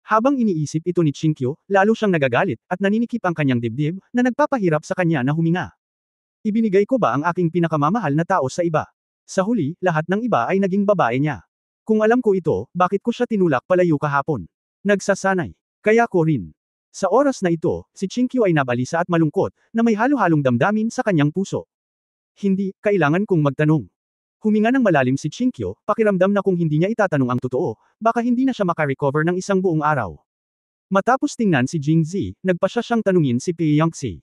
Habang iniisip ito ni Chinkyu, lalo siyang nagagalit, at naninikip ang kanyang dibdib, na nagpapahirap sa kanya na huminga. Ibinigay ko ba ang aking pinakamamahal na tao sa iba? Sa huli, lahat ng iba ay naging babae niya. Kung alam ko ito, bakit ko siya tinulak palayo kahapon? Nagsasanay. Kaya ko rin. Sa oras na ito, si Chinkyu ay nabalisa at malungkot, na may halo-halong damdamin sa kanyang puso. Hindi, kailangan kong magtanong. Huminga ng malalim si Chinkyu, pakiramdam na kung hindi niya itatanong ang totoo, baka hindi na siya makarecover ng isang buong araw. Matapos tingnan si Jingzi, nagpasya siyang tanungin si Peiyangsi.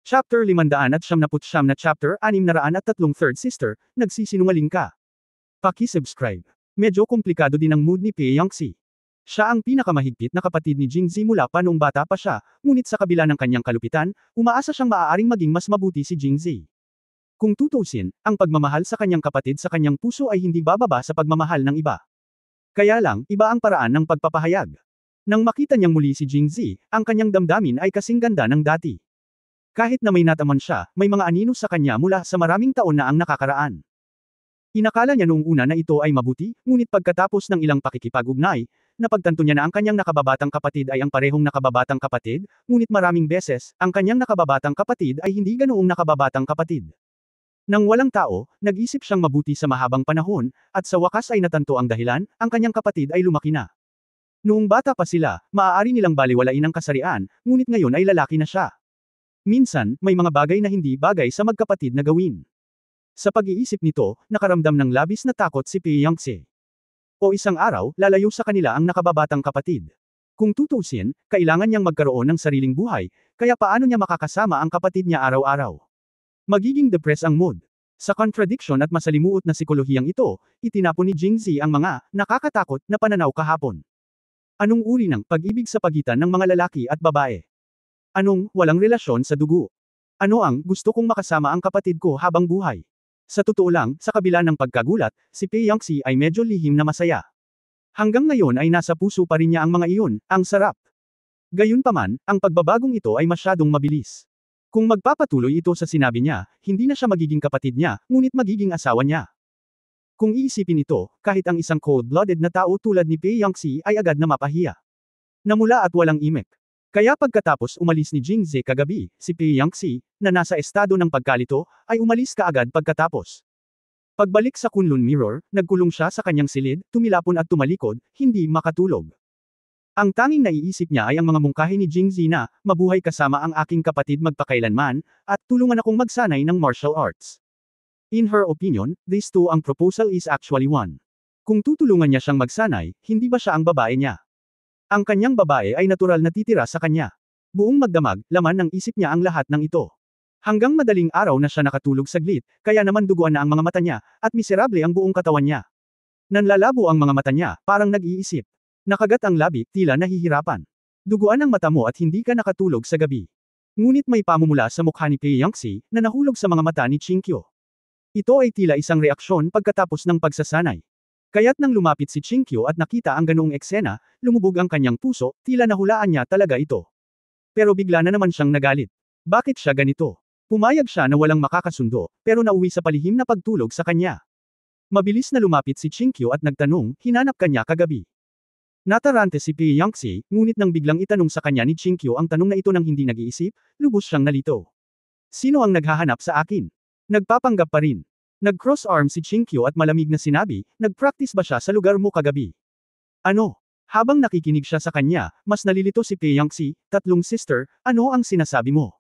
Chapter 579 na Chapter 603 Third Sister, nagsisinungaling ka. Paki-subscribe. Medyo komplikado din ang mood ni Peiyangsi. Siya ang pinakamahigpit na kapatid ni Jingzi mula pa noong bata pa siya, ngunit sa kabila ng kanyang kalupitan, umaasa siyang maaaring maging mas mabuti si Jingzi. Kung tutusin, ang pagmamahal sa kanyang kapatid sa kanyang puso ay hindi bababa sa pagmamahal ng iba. Kaya lang, iba ang paraan ng pagpapahayag. Nang makita niyang muli si Jingzi, ang kanyang damdamin ay kasing ganda ng dati. Kahit na may nataman siya, may mga anino sa kanya mula sa maraming taon na ang nakakaraan. Inakala niya noong una na ito ay mabuti, ngunit pagkatapos ng ilang pakikipag-ugnay, napagtanto niya na ang kanyang nakababatang kapatid ay ang parehong nakababatang kapatid, ngunit maraming beses, ang kanyang nakababatang kapatid ay hindi ganoong nakababatang kapatid. Nang walang tao, nag-isip siyang mabuti sa mahabang panahon, at sa wakas ay natanto ang dahilan, ang kanyang kapatid ay lumaki na. Noong bata pa sila, maaari nilang baliwalain ang kasarian, ngunit ngayon ay lalaki na siya. Minsan, may mga bagay na hindi bagay sa magkapatid na gawin. Sa pag-iisip nito, nakaramdam ng labis na takot si Peiyangsi. O isang araw, lalayo sa kanila ang nakababatang kapatid. Kung tutusin, kailangan niyang magkaroon ng sariling buhay, kaya paano niya makakasama ang kapatid niya araw-araw? Magiging depressed ang mood. Sa contradiction at masalimuot na psikolohiyang ito, itinapon ni Jingzi ang mga nakakatakot na pananaw kahapon. Anong uri ng pag-ibig sa pagitan ng mga lalaki at babae? Anong walang relasyon sa dugo? Ano ang gusto kong makasama ang kapatid ko habang buhay? Sa totoo lang, sa kabila ng pagkagulat, si Peiyangsi ay medyo lihim na masaya. Hanggang ngayon ay nasa puso pa rin niya ang mga iyon, ang sarap. Gayunpaman, ang pagbabagong ito ay masyadong mabilis. Kung magpapatuloy ito sa sinabi niya, hindi na siya magiging kapatid niya, ngunit magiging asawa niya. Kung iisipin ito, kahit ang isang cold-blooded na tao tulad ni Pei Yangxi ay agad na mapahiya. Namula at walang imek. Kaya pagkatapos umalis ni Jingze kagabi, si Pei Yangxi, na nasa estado ng pagkalito, ay umalis kaagad pagkatapos. Pagbalik sa Kunlun Mirror, nagkulong siya sa kanyang silid, tumilapon at tumalikod, hindi makatulog. Ang tanging naiisip niya ay ang mga mungkahi ni Jingze na, mabuhay kasama ang aking kapatid magpakailanman, at tulungan akong magsanay ng martial arts. In her opinion, this too ang proposal is actually one. Kung tutulungan niya siyang magsanay, hindi ba siya ang babae niya? Ang kanyang babae ay natural na titira sa kanya. Buong magdamag, laman ng isip niya ang lahat ng ito. Hanggang madaling araw na siya nakatulog saglit, kaya naman duguan na ang mga mata niya, at miserable ang buong katawan niya. Nanlalabo ang mga mata niya, parang nag-iisip. Nakagat ang labi, tila nahihirapan. Duguan ang mata mo at hindi ka nakatulog sa gabi. Ngunit may pamumula sa mukha ni Pei Yangxi, na nahulog sa mga mata ni Chinkyo. Ito ay tila isang reaksyon pagkatapos ng pagsasanay. Kaya't nang lumapit si Chinkyo at nakita ang ganoong eksena, lumubog ang kanyang puso, tila nahulaan niya talaga ito. Pero bigla na naman siyang nagalit. Bakit siya ganito? Pumayag siya na walang makakasundo, pero nauwi sa palihim na pagtulog sa kanya. Mabilis na lumapit si Chinkyo at nagtanong, hinanap kanya kagabi. Natarante si Pei Yangxi, ngunit nang biglang itanong sa kanya ni Chinkyo ang tanong na ito nang hindi nag-iisip, lubos siyang nalito. Sino ang naghahanap sa akin? Nagpapanggap pa rin. Nag-cross arm si Chinkyo at malamig na sinabi, nag-practice ba siya sa lugar mo kagabi? Ano? Habang nakikinig siya sa kanya, mas nalilito si Pei Yangxi, tatlong sister, ano ang sinasabi mo?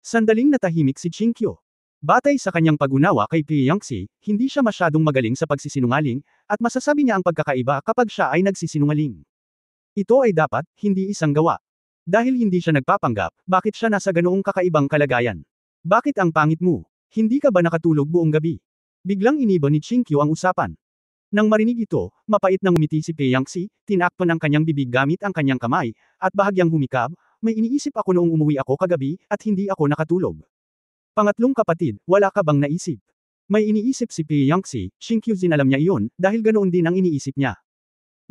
Sandaling natahimik si Chinkyo. Batay sa kanyang pag-unawa kay Pei Yangxi, hindi siya masyadong magaling sa pagsisinungaling, at masasabi niya ang pagkakaiba kapag siya ay nagsisinungaling. Ito ay dapat, hindi isang gawa. Dahil hindi siya nagpapanggap, bakit siya nasa ganoong kakaibang kalagayan? Bakit ang pangit mo? Hindi ka ba nakatulog buong gabi? Biglang iniba ni Chinkyo ang usapan. Nang marinig ito, mapait nang umiti si Pei Yangxi, tinakpan ang kanyang bibig gamit ang kanyang kamay, at bahagyang humikab, may iniisip ako noong umuwi ako kagabi, at hindi ako nakatulog. Pangatlong kapatid, wala ka bang naisip? May iniisip si Pei Yangxi, Chinkyo alam niya iyon, dahil ganoon din ang iniisip niya.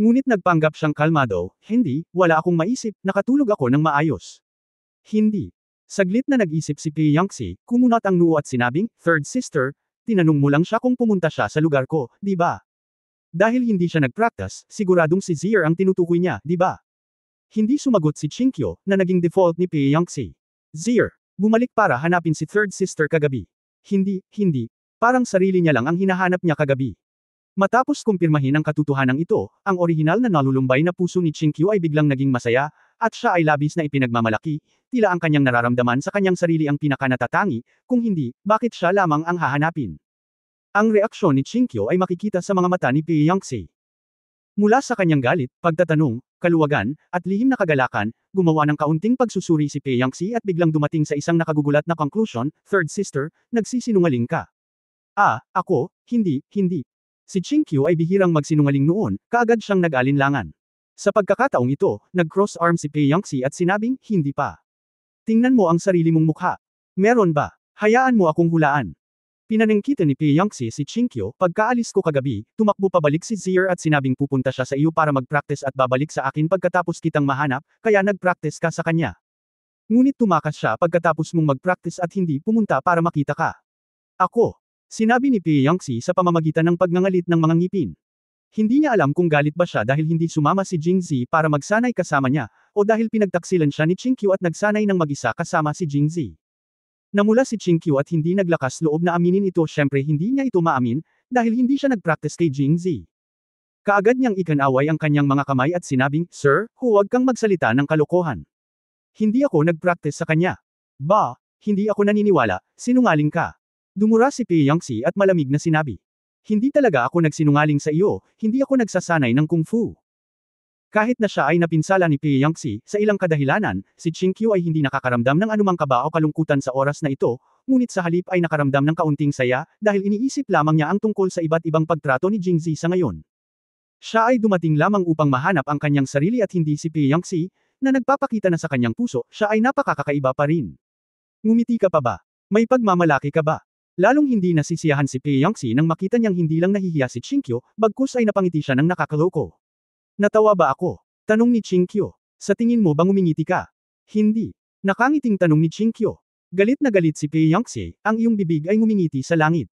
Ngunit nagpanggap siyang kalmado, hindi, wala akong maisip, nakatulog ako ng maayos. Hindi. Saglit na nag-isip si Pei Yangxi, kumunat ang noo at sinabing, third sister, tinanong mo lang siya kung pumunta siya sa lugar ko, di ba? Dahil hindi siya nag-practice, siguradong si Zier ang tinutukoy niya, di ba? Hindi sumagot si Chinkyo, na naging default ni Pei Yangxi. Zier. Bumalik para hanapin si third sister kagabi. Hindi. Parang sarili niya lang ang hinahanap niya kagabi. Matapos kumpirmahin ang katotohanan ito, ang orihinal na nalulumbay na puso ni Chinkyo ay biglang naging masaya, at siya ay labis na ipinagmamalaki, tila ang kanyang nararamdaman sa kanyang sarili ang pinakanatatangi, kung hindi, bakit siya lamang ang hahanapin? Ang reaksyon ni Chinkyo ay makikita sa mga mata ni Pei Yangxi. Mula sa kanyang galit, pagtatanong, kaluwagan, at lihim na kagalakan, gumawa ng kaunting pagsusuri si Pei Yangxi at biglang dumating sa isang nakagugulat na conclusion, third sister, nagsisinungaling ka. Ako, hindi. Si Chinkyo ay bihirang magsinungaling noon, kaagad siyang nag-alinlangan. Sa pagkakataong ito, nag-cross arm si Pei Yangxi at sinabing, hindi pa. Tingnan mo ang sarili mong mukha. Meron ba? Hayaan mo akong hulaan. Pinanengkita ni Pei Yangxi si Chinkyo, pagkaalis ko kagabi, tumakbo pabalik si Zier at sinabing pupunta siya sa iyo para mag-practice at babalik sa akin pagkatapos kitang mahanap, kaya nag-practice ka sa kanya. Ngunit tumakas siya pagkatapos mong mag-practice at hindi pumunta para makita ka. Ako. Sinabi ni Pei Yangxi sa pamamagitan ng pagngangalit ng mga ngipin. Hindi niya alam kung galit ba siya dahil hindi sumama si Jingzi para magsanay kasama niya, o dahil pinagtaksilan siya ni Chinkyo at nagsanay ng mag-isa kasama si Jingzi. Namula si Chinkyo at hindi naglakas loob na aminin ito, syempre hindi niya ito maamin, dahil hindi siya nag-practice kay Jingzi. Kaagad niyang ikanaway ang kanyang mga kamay at sinabing, Sir, huwag kang magsalita ng kalokohan. Hindi ako nag-practice sa kanya. Hindi ako naniniwala, sinungaling ka. Dumura si Pei Yangxi at malamig na sinabi. Hindi talaga ako nagsinungaling sa iyo, hindi ako nagsasanay ng kung fu. Kahit na siya ay napinsala ni Pei Yangxi, sa ilang kadahilanan, si Chinkyo ay hindi nakakaramdam ng anumang kaba o kalungkutan sa oras na ito, ngunit sa halip ay nakaramdam ng kaunting saya, dahil iniisip lamang niya ang tungkol sa iba't ibang pagtrato ni Jingzi sa ngayon. Siya ay dumating lamang upang mahanap ang kanyang sarili at hindi si Pei Yangxi, na nagpapakita na sa kanyang puso, siya ay napakakaiba pa rin. Ngumiti ka pa ba? May pagmamalaki ka ba? Lalong hindi nasisiyahan si Pei Yangxi nang makita niyang hindi lang nahihiya si Chinkyo, bagkus ay napangiti siya ng nakakaloko. Natawa ba ako? Tanong ni Chinkyo. Sa tingin mo bang umingiti ka? Hindi. Nakangiting tanong ni Chinkyo. Galit na galit si Pei Yangtze, ang iyong bibig ay ngumingiti sa langit.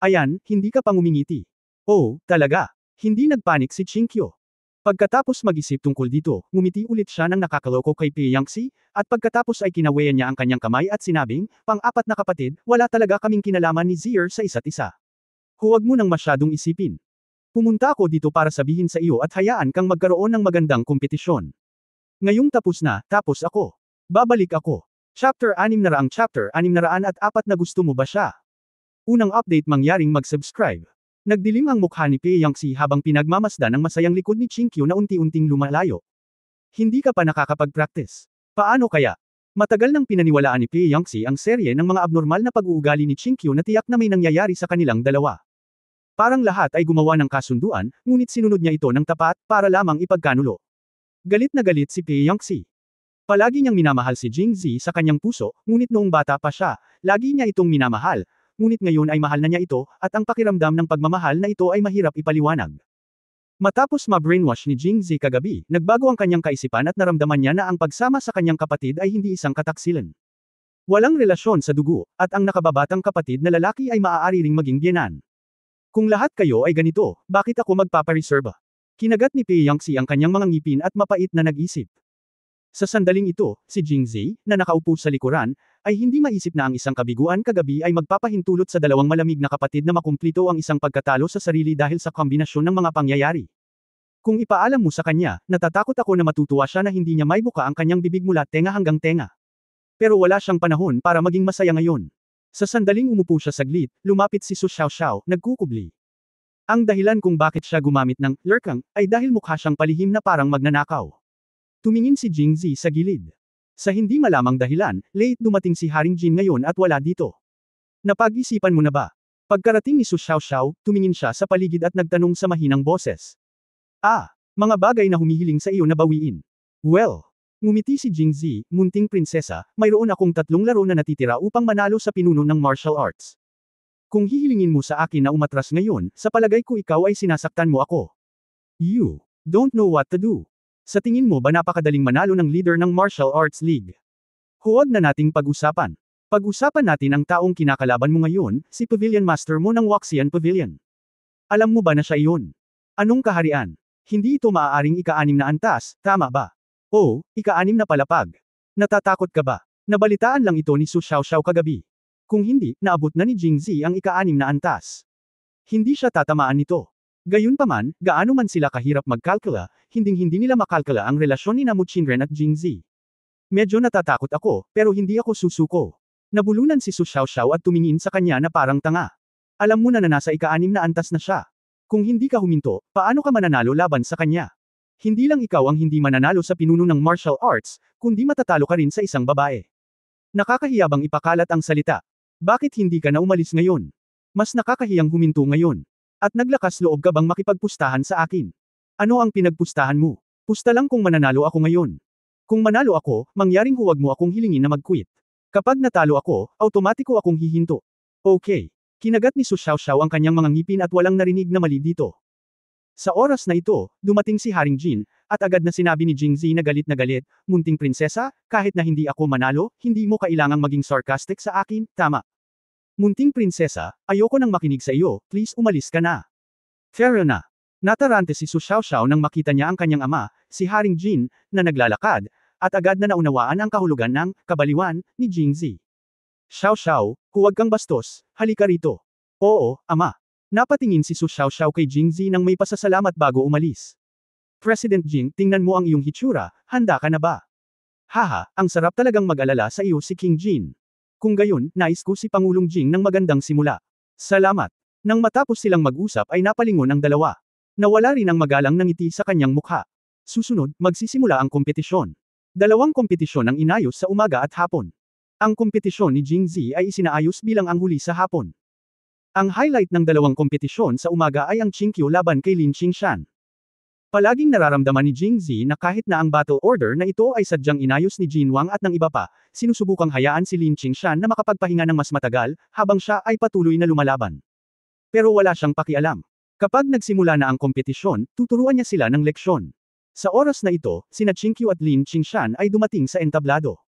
Ayan, hindi ka pang umingiti. Oh, talaga. Hindi nagpanik si Chinkyo. Pagkatapos mag-isip tungkol dito, ngumiti ulit siya ng nakakaloko kay Pei Yangtze, at pagkatapos ay kinawayan niya ang kanyang kamay at sinabing, pang-apat na kapatid, wala talaga kaming kinalaman ni Zier sa isa't isa. Huwag mo nang masyadong isipin. Pumunta ako dito para sabihin sa iyo at hayaan kang magkaroon ng magandang kompetisyon. Ngayong tapos na, tapos ako. Babalik ako. Chapter 600 Chapter 604 na gusto mo ba siya? Unang update mangyaring mag-subscribe. Nagdilim ang mukha ni Pei Yangtze habang pinagmamasdan ang masayang likod ni Chinkyo na unti-unting lumalayo. Hindi ka pa nakakapag-practice. Paano kaya? Matagal nang pinaniwalaan ni Pei Yangtze ang serye ng mga abnormal na pag-uugali ni Chinkyo na tiyak na may nangyayari sa kanilang dalawa. Parang lahat ay gumawa ng kasunduan, ngunit sinunod niya ito ng tapat, para lamang ipagkanulo. Galit na galit si Pei Yangtze. Palagi niyang minamahal si Jingzi sa kanyang puso, ngunit noong bata pa siya, lagi niya itong minamahal, ngunit ngayon ay mahal na niya ito, at ang pakiramdam ng pagmamahal na ito ay mahirap ipaliwanag. Matapos ma-brainwash ni Jingzi kagabi, nagbago ang kanyang kaisipan at naramdaman niya na ang pagsama sa kanyang kapatid ay hindi isang kataksilan. Walang relasyon sa dugo, at ang nakababatang kapatid na lalaki ay maaari ring maging biyenan. Kung lahat kayo ay ganito, bakit ako magpapareserba? Kinagat ni Pei Yangtze ang kanyang mga ngipin at mapait na nag-isip. Sa sandaling ito, si Jingzi, na nakaupo sa likuran, ay hindi maisip na ang isang kabiguan kagabi ay magpapahintulot sa dalawang malamig na kapatid na makumplito ang isang pagkatalo sa sarili dahil sa kombinasyon ng mga pangyayari. Kung ipaalam mo sa kanya, natatakot ako na matutuwa siya na hindi niya maibuka ang kanyang bibig mula tenga hanggang tenga. Pero wala siyang panahon para maging masaya ngayon. Sa sandaling umupo siya saglit, lumapit si Su Xiaoxiao, nagkukubli. Ang dahilan kung bakit siya gumamit ng lurkang ay dahil mukha siyang palihim na parang magnanakaw. Tumingin si Jingzi sa gilid. Sa hindi malamang dahilan, late dumating si Haring Jin ngayon at wala dito. Napag-isipan mo na ba? Pagkarating ni Su Xiaoxiao, tumingin siya sa paligid at nagtanong sa mahinang boses. Mga bagay na humihiling sa iyo na bawiin. Well, ngumiti si Jingzi, munting prinsesa, mayroon akong 3 laro na natitira upang manalo sa pinuno ng martial arts. Kung hihilingin mo sa akin na umatras ngayon, sa palagay ko ikaw ay sinasaktan mo ako. You don't know what to do. Sa tingin mo ba napakadaling manalo ng leader ng martial arts league? Huwag na nating pag-usapan. Pag-usapan natin ang taong kinakalaban mo ngayon, si Pavilion Master mo ng Waxian Pavilion. Alam mo ba na siya iyon? Anong kaharian? Hindi ito maaaring ika-6 na antas, tama ba? Oh, ika-6 na palapag. Natatakot ka ba? Nabalitaan lang ito ni Su Xiaoxiao kagabi. Kung hindi, naabot na ni Jingzi ang ika-6 na antas. Hindi siya tatamaan nito. Gayunpaman, gaano man sila kahirap magkalkula, hinding-hindi nila makalkula ang relasyon ni Mu Qinren at Jingzi. Medyo natatakot ako, pero hindi ako susuko. Nabulunan si Su Xiaoxiao at tumingin sa kanya na parang tanga. Alam mo na nasa ika-6 na antas na siya. Kung hindi ka huminto, paano ka mananalo laban sa kanya? Hindi lang ikaw ang hindi mananalo sa pinuno ng martial arts, kundi matatalo ka rin sa isang babae. Nakakahiya bang ipakalat ang salita? Bakit hindi ka na umalis ngayon? Mas nakakahiyang huminto ngayon. At naglakas loob ka bang makipagpustahan sa akin? Ano ang pinagpustahan mo? Pusta lang kung mananalo ako ngayon. Kung manalo ako, mangyaring huwag mo akong hilingin na mag-quit. Kapag natalo ako, automatiko akong hihinto. Okay. Kinagat ni Su Xiaoxiao ang kanyang mga ngipin at walang narinig na mali dito. Sa oras na ito, dumating si Haring Jin, at agad na sinabi ni Jingzi na galit, munting prinsesa, kahit na hindi ako manalo, hindi mo kailangang maging sarcastic sa akin, tama. Munting prinsesa, ayoko nang makinig sa iyo, please umalis ka na. Fair na. Natarante si Su Xiaoxiao nang makita niya ang kanyang ama, si Haring Jin, na naglalakad, at agad na naunawaan ang kahulugan ng kabaliwan ni Jingzi. Xiaoxiao, huwag kang bastos, halika rito. Oo, ama. Napatingin si Su Xiaoxiao kay Jingzi nang may pasasalamat bago umalis. President Jing, tingnan mo ang iyong hitsura, handa ka na ba? Haha, ang sarap talagang mag-alala sa iyo si King Jin. Kung gayon, nais ko si Pangulong Jing ng magandang simula. Salamat. Nang matapos silang mag-usap ay napalingon ang dalawa. Nawala rin ang magalang na ngiti sa kanyang mukha. Susunod, magsisimula ang kompetisyon. 2 kompetisyon ang inayos sa umaga at hapon. Ang kompetisyon ni Jingzi ay isinaayos bilang ang huli sa hapon. Ang highlight ng 2 kompetisyon sa umaga ay ang Chinkyo laban kay Lin Qingshan. Palaging nararamdaman ni Jingzi na kahit na ang battle order na ito ay sadyang inayos ni Jin Wang at ng iba pa, sinusubukang hayaan si Lin Qingshan na makapagpahinga ng mas matagal, habang siya ay patuloy na lumalaban. Pero wala siyang pakialam. Kapag nagsimula na ang kompetisyon, tuturuan niya sila ng leksyon. Sa oras na ito, sina Qingqiu at Lin Qingshan ay dumating sa entablado.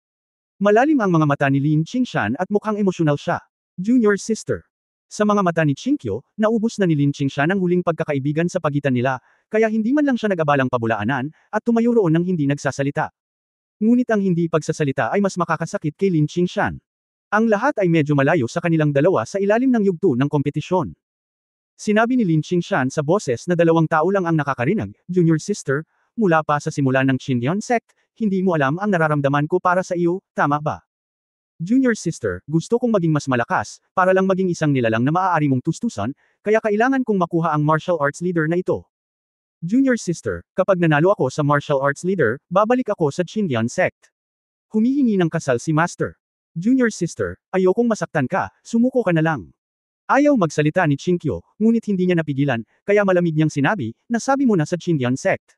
Malalim ang mga mata ni Lin Qingshan at mukhang emosyonal siya. Junior sister. Sa mga mata ni Qingqiu, naubos na ni Lin Qingshan ang huling pagkakaibigan sa pagitan nila, kaya hindi man lang siya nag-abalang pabulaanan, at tumayo roon ng hindi nagsasalita. Ngunit ang hindi pagsasalita ay mas makakasakit kay Lin Qingshan. Ang lahat ay medyo malayo sa kanilang dalawa sa ilalim ng yugto ng kompetisyon. Sinabi ni Lin Qingshan sa boses na 2 tao lang ang nakakarinig, Junior sister, mula pa sa simula ng Qinyan sect, hindi mo alam ang nararamdaman ko para sa iyo, tama ba? Junior sister, gusto kong maging mas malakas, para lang maging isang nilalang na maaari mong tustusan, kaya kailangan kong makuha ang martial arts leader na ito. Junior sister, kapag nanalo ako sa martial arts leader, babalik ako sa Qinyan sect. Humihingi ng kasal si master. Junior sister, ayokong masaktan ka, sumuko ka na lang. Ayaw magsalita ni Qingqiu, ngunit hindi niya napigilan, kaya malamig niyang sinabi, nasabi mo na sa Qinyan sect.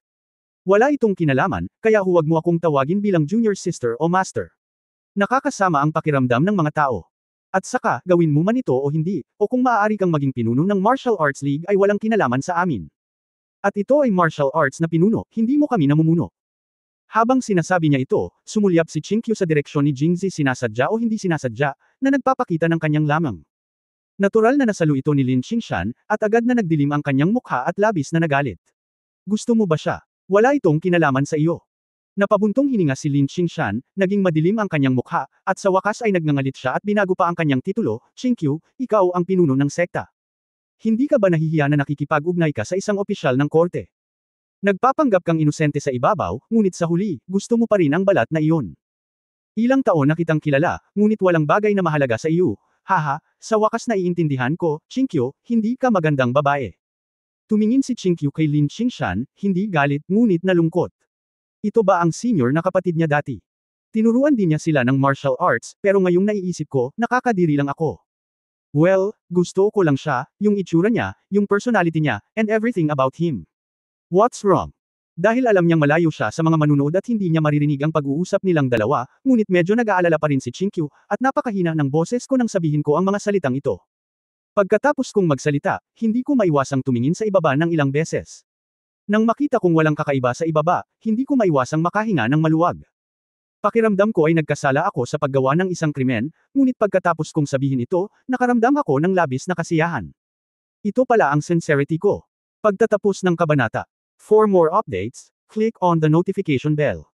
Wala itong kinalaman, kaya huwag mo akong tawagin bilang junior sister o master. Nakakasama ang pakiramdam ng mga tao. At saka, gawin mo man ito o hindi, o kung maaari kang maging pinuno ng Martial Arts League ay walang kinalaman sa amin. At ito ay martial arts na pinuno, hindi mo kami namumuno. Habang sinasabi niya ito, sumulyap si Qingqiu sa direksyon ni Jingzi sinasadya o hindi sinasadya, na nagpapakita ng kanyang lamang. Natural na nasalo ito ni Lin Qingshan, at agad na nagdilim ang kanyang mukha at labis na nagalit. Gusto mo ba siya? Wala itong kinalaman sa iyo. Napabuntong hininga si Lin Qingshan, naging madilim ang kanyang mukha, at sa wakas ay nagngangalit siya at binago pa ang kanyang titulo, Qingqiu, ikaw ang pinuno ng sekta. Hindi ka ba nahihiya na nakikipag-ugnay ka sa isang opisyal ng korte? Nagpapanggap kang inosente sa ibabaw, ngunit sa huli, gusto mo pa rin ang balat na iyon. Ilang taon na kitang kilala, ngunit walang bagay na mahalaga sa iyo. Haha, sa wakas naiintindihan ko, Qingqiu, hindi ka magandang babae. Tumingin si Qingqiu kay Lin Qingshan, hindi galit, ngunit nalungkot. Ito ba ang senior na kapatid niya dati? Tinuruan din niya sila ng martial arts, pero ngayong naiisip ko, nakakadiri lang ako. Well, gusto ko lang siya, yung itsura niya, yung personality niya, and everything about him. What's wrong? Dahil alam niyang malayo siya sa mga manunood at hindi niya maririnig ang pag-uusap nilang dalawa, ngunit medyo nag-aalala pa rin si Qingqiu, at napakahina ng boses ko nang sabihin ko ang mga salitang ito. Pagkatapos kong magsalita, hindi ko maiwasang tumingin sa ibaba ng ilang beses. Nang makita kong walang kakaiba sa ibaba, hindi ko maiwasang makahinga ng maluwag. Pakiramdam ko ay nagkasala ako sa paggawa ng isang krimen, ngunit pagkatapos kong sabihin ito, nakaramdam ako ng labis na kasiyahan. Ito pala ang sincerity ko. Pagtatapos ng kabanata. For more updates, click on the notification bell.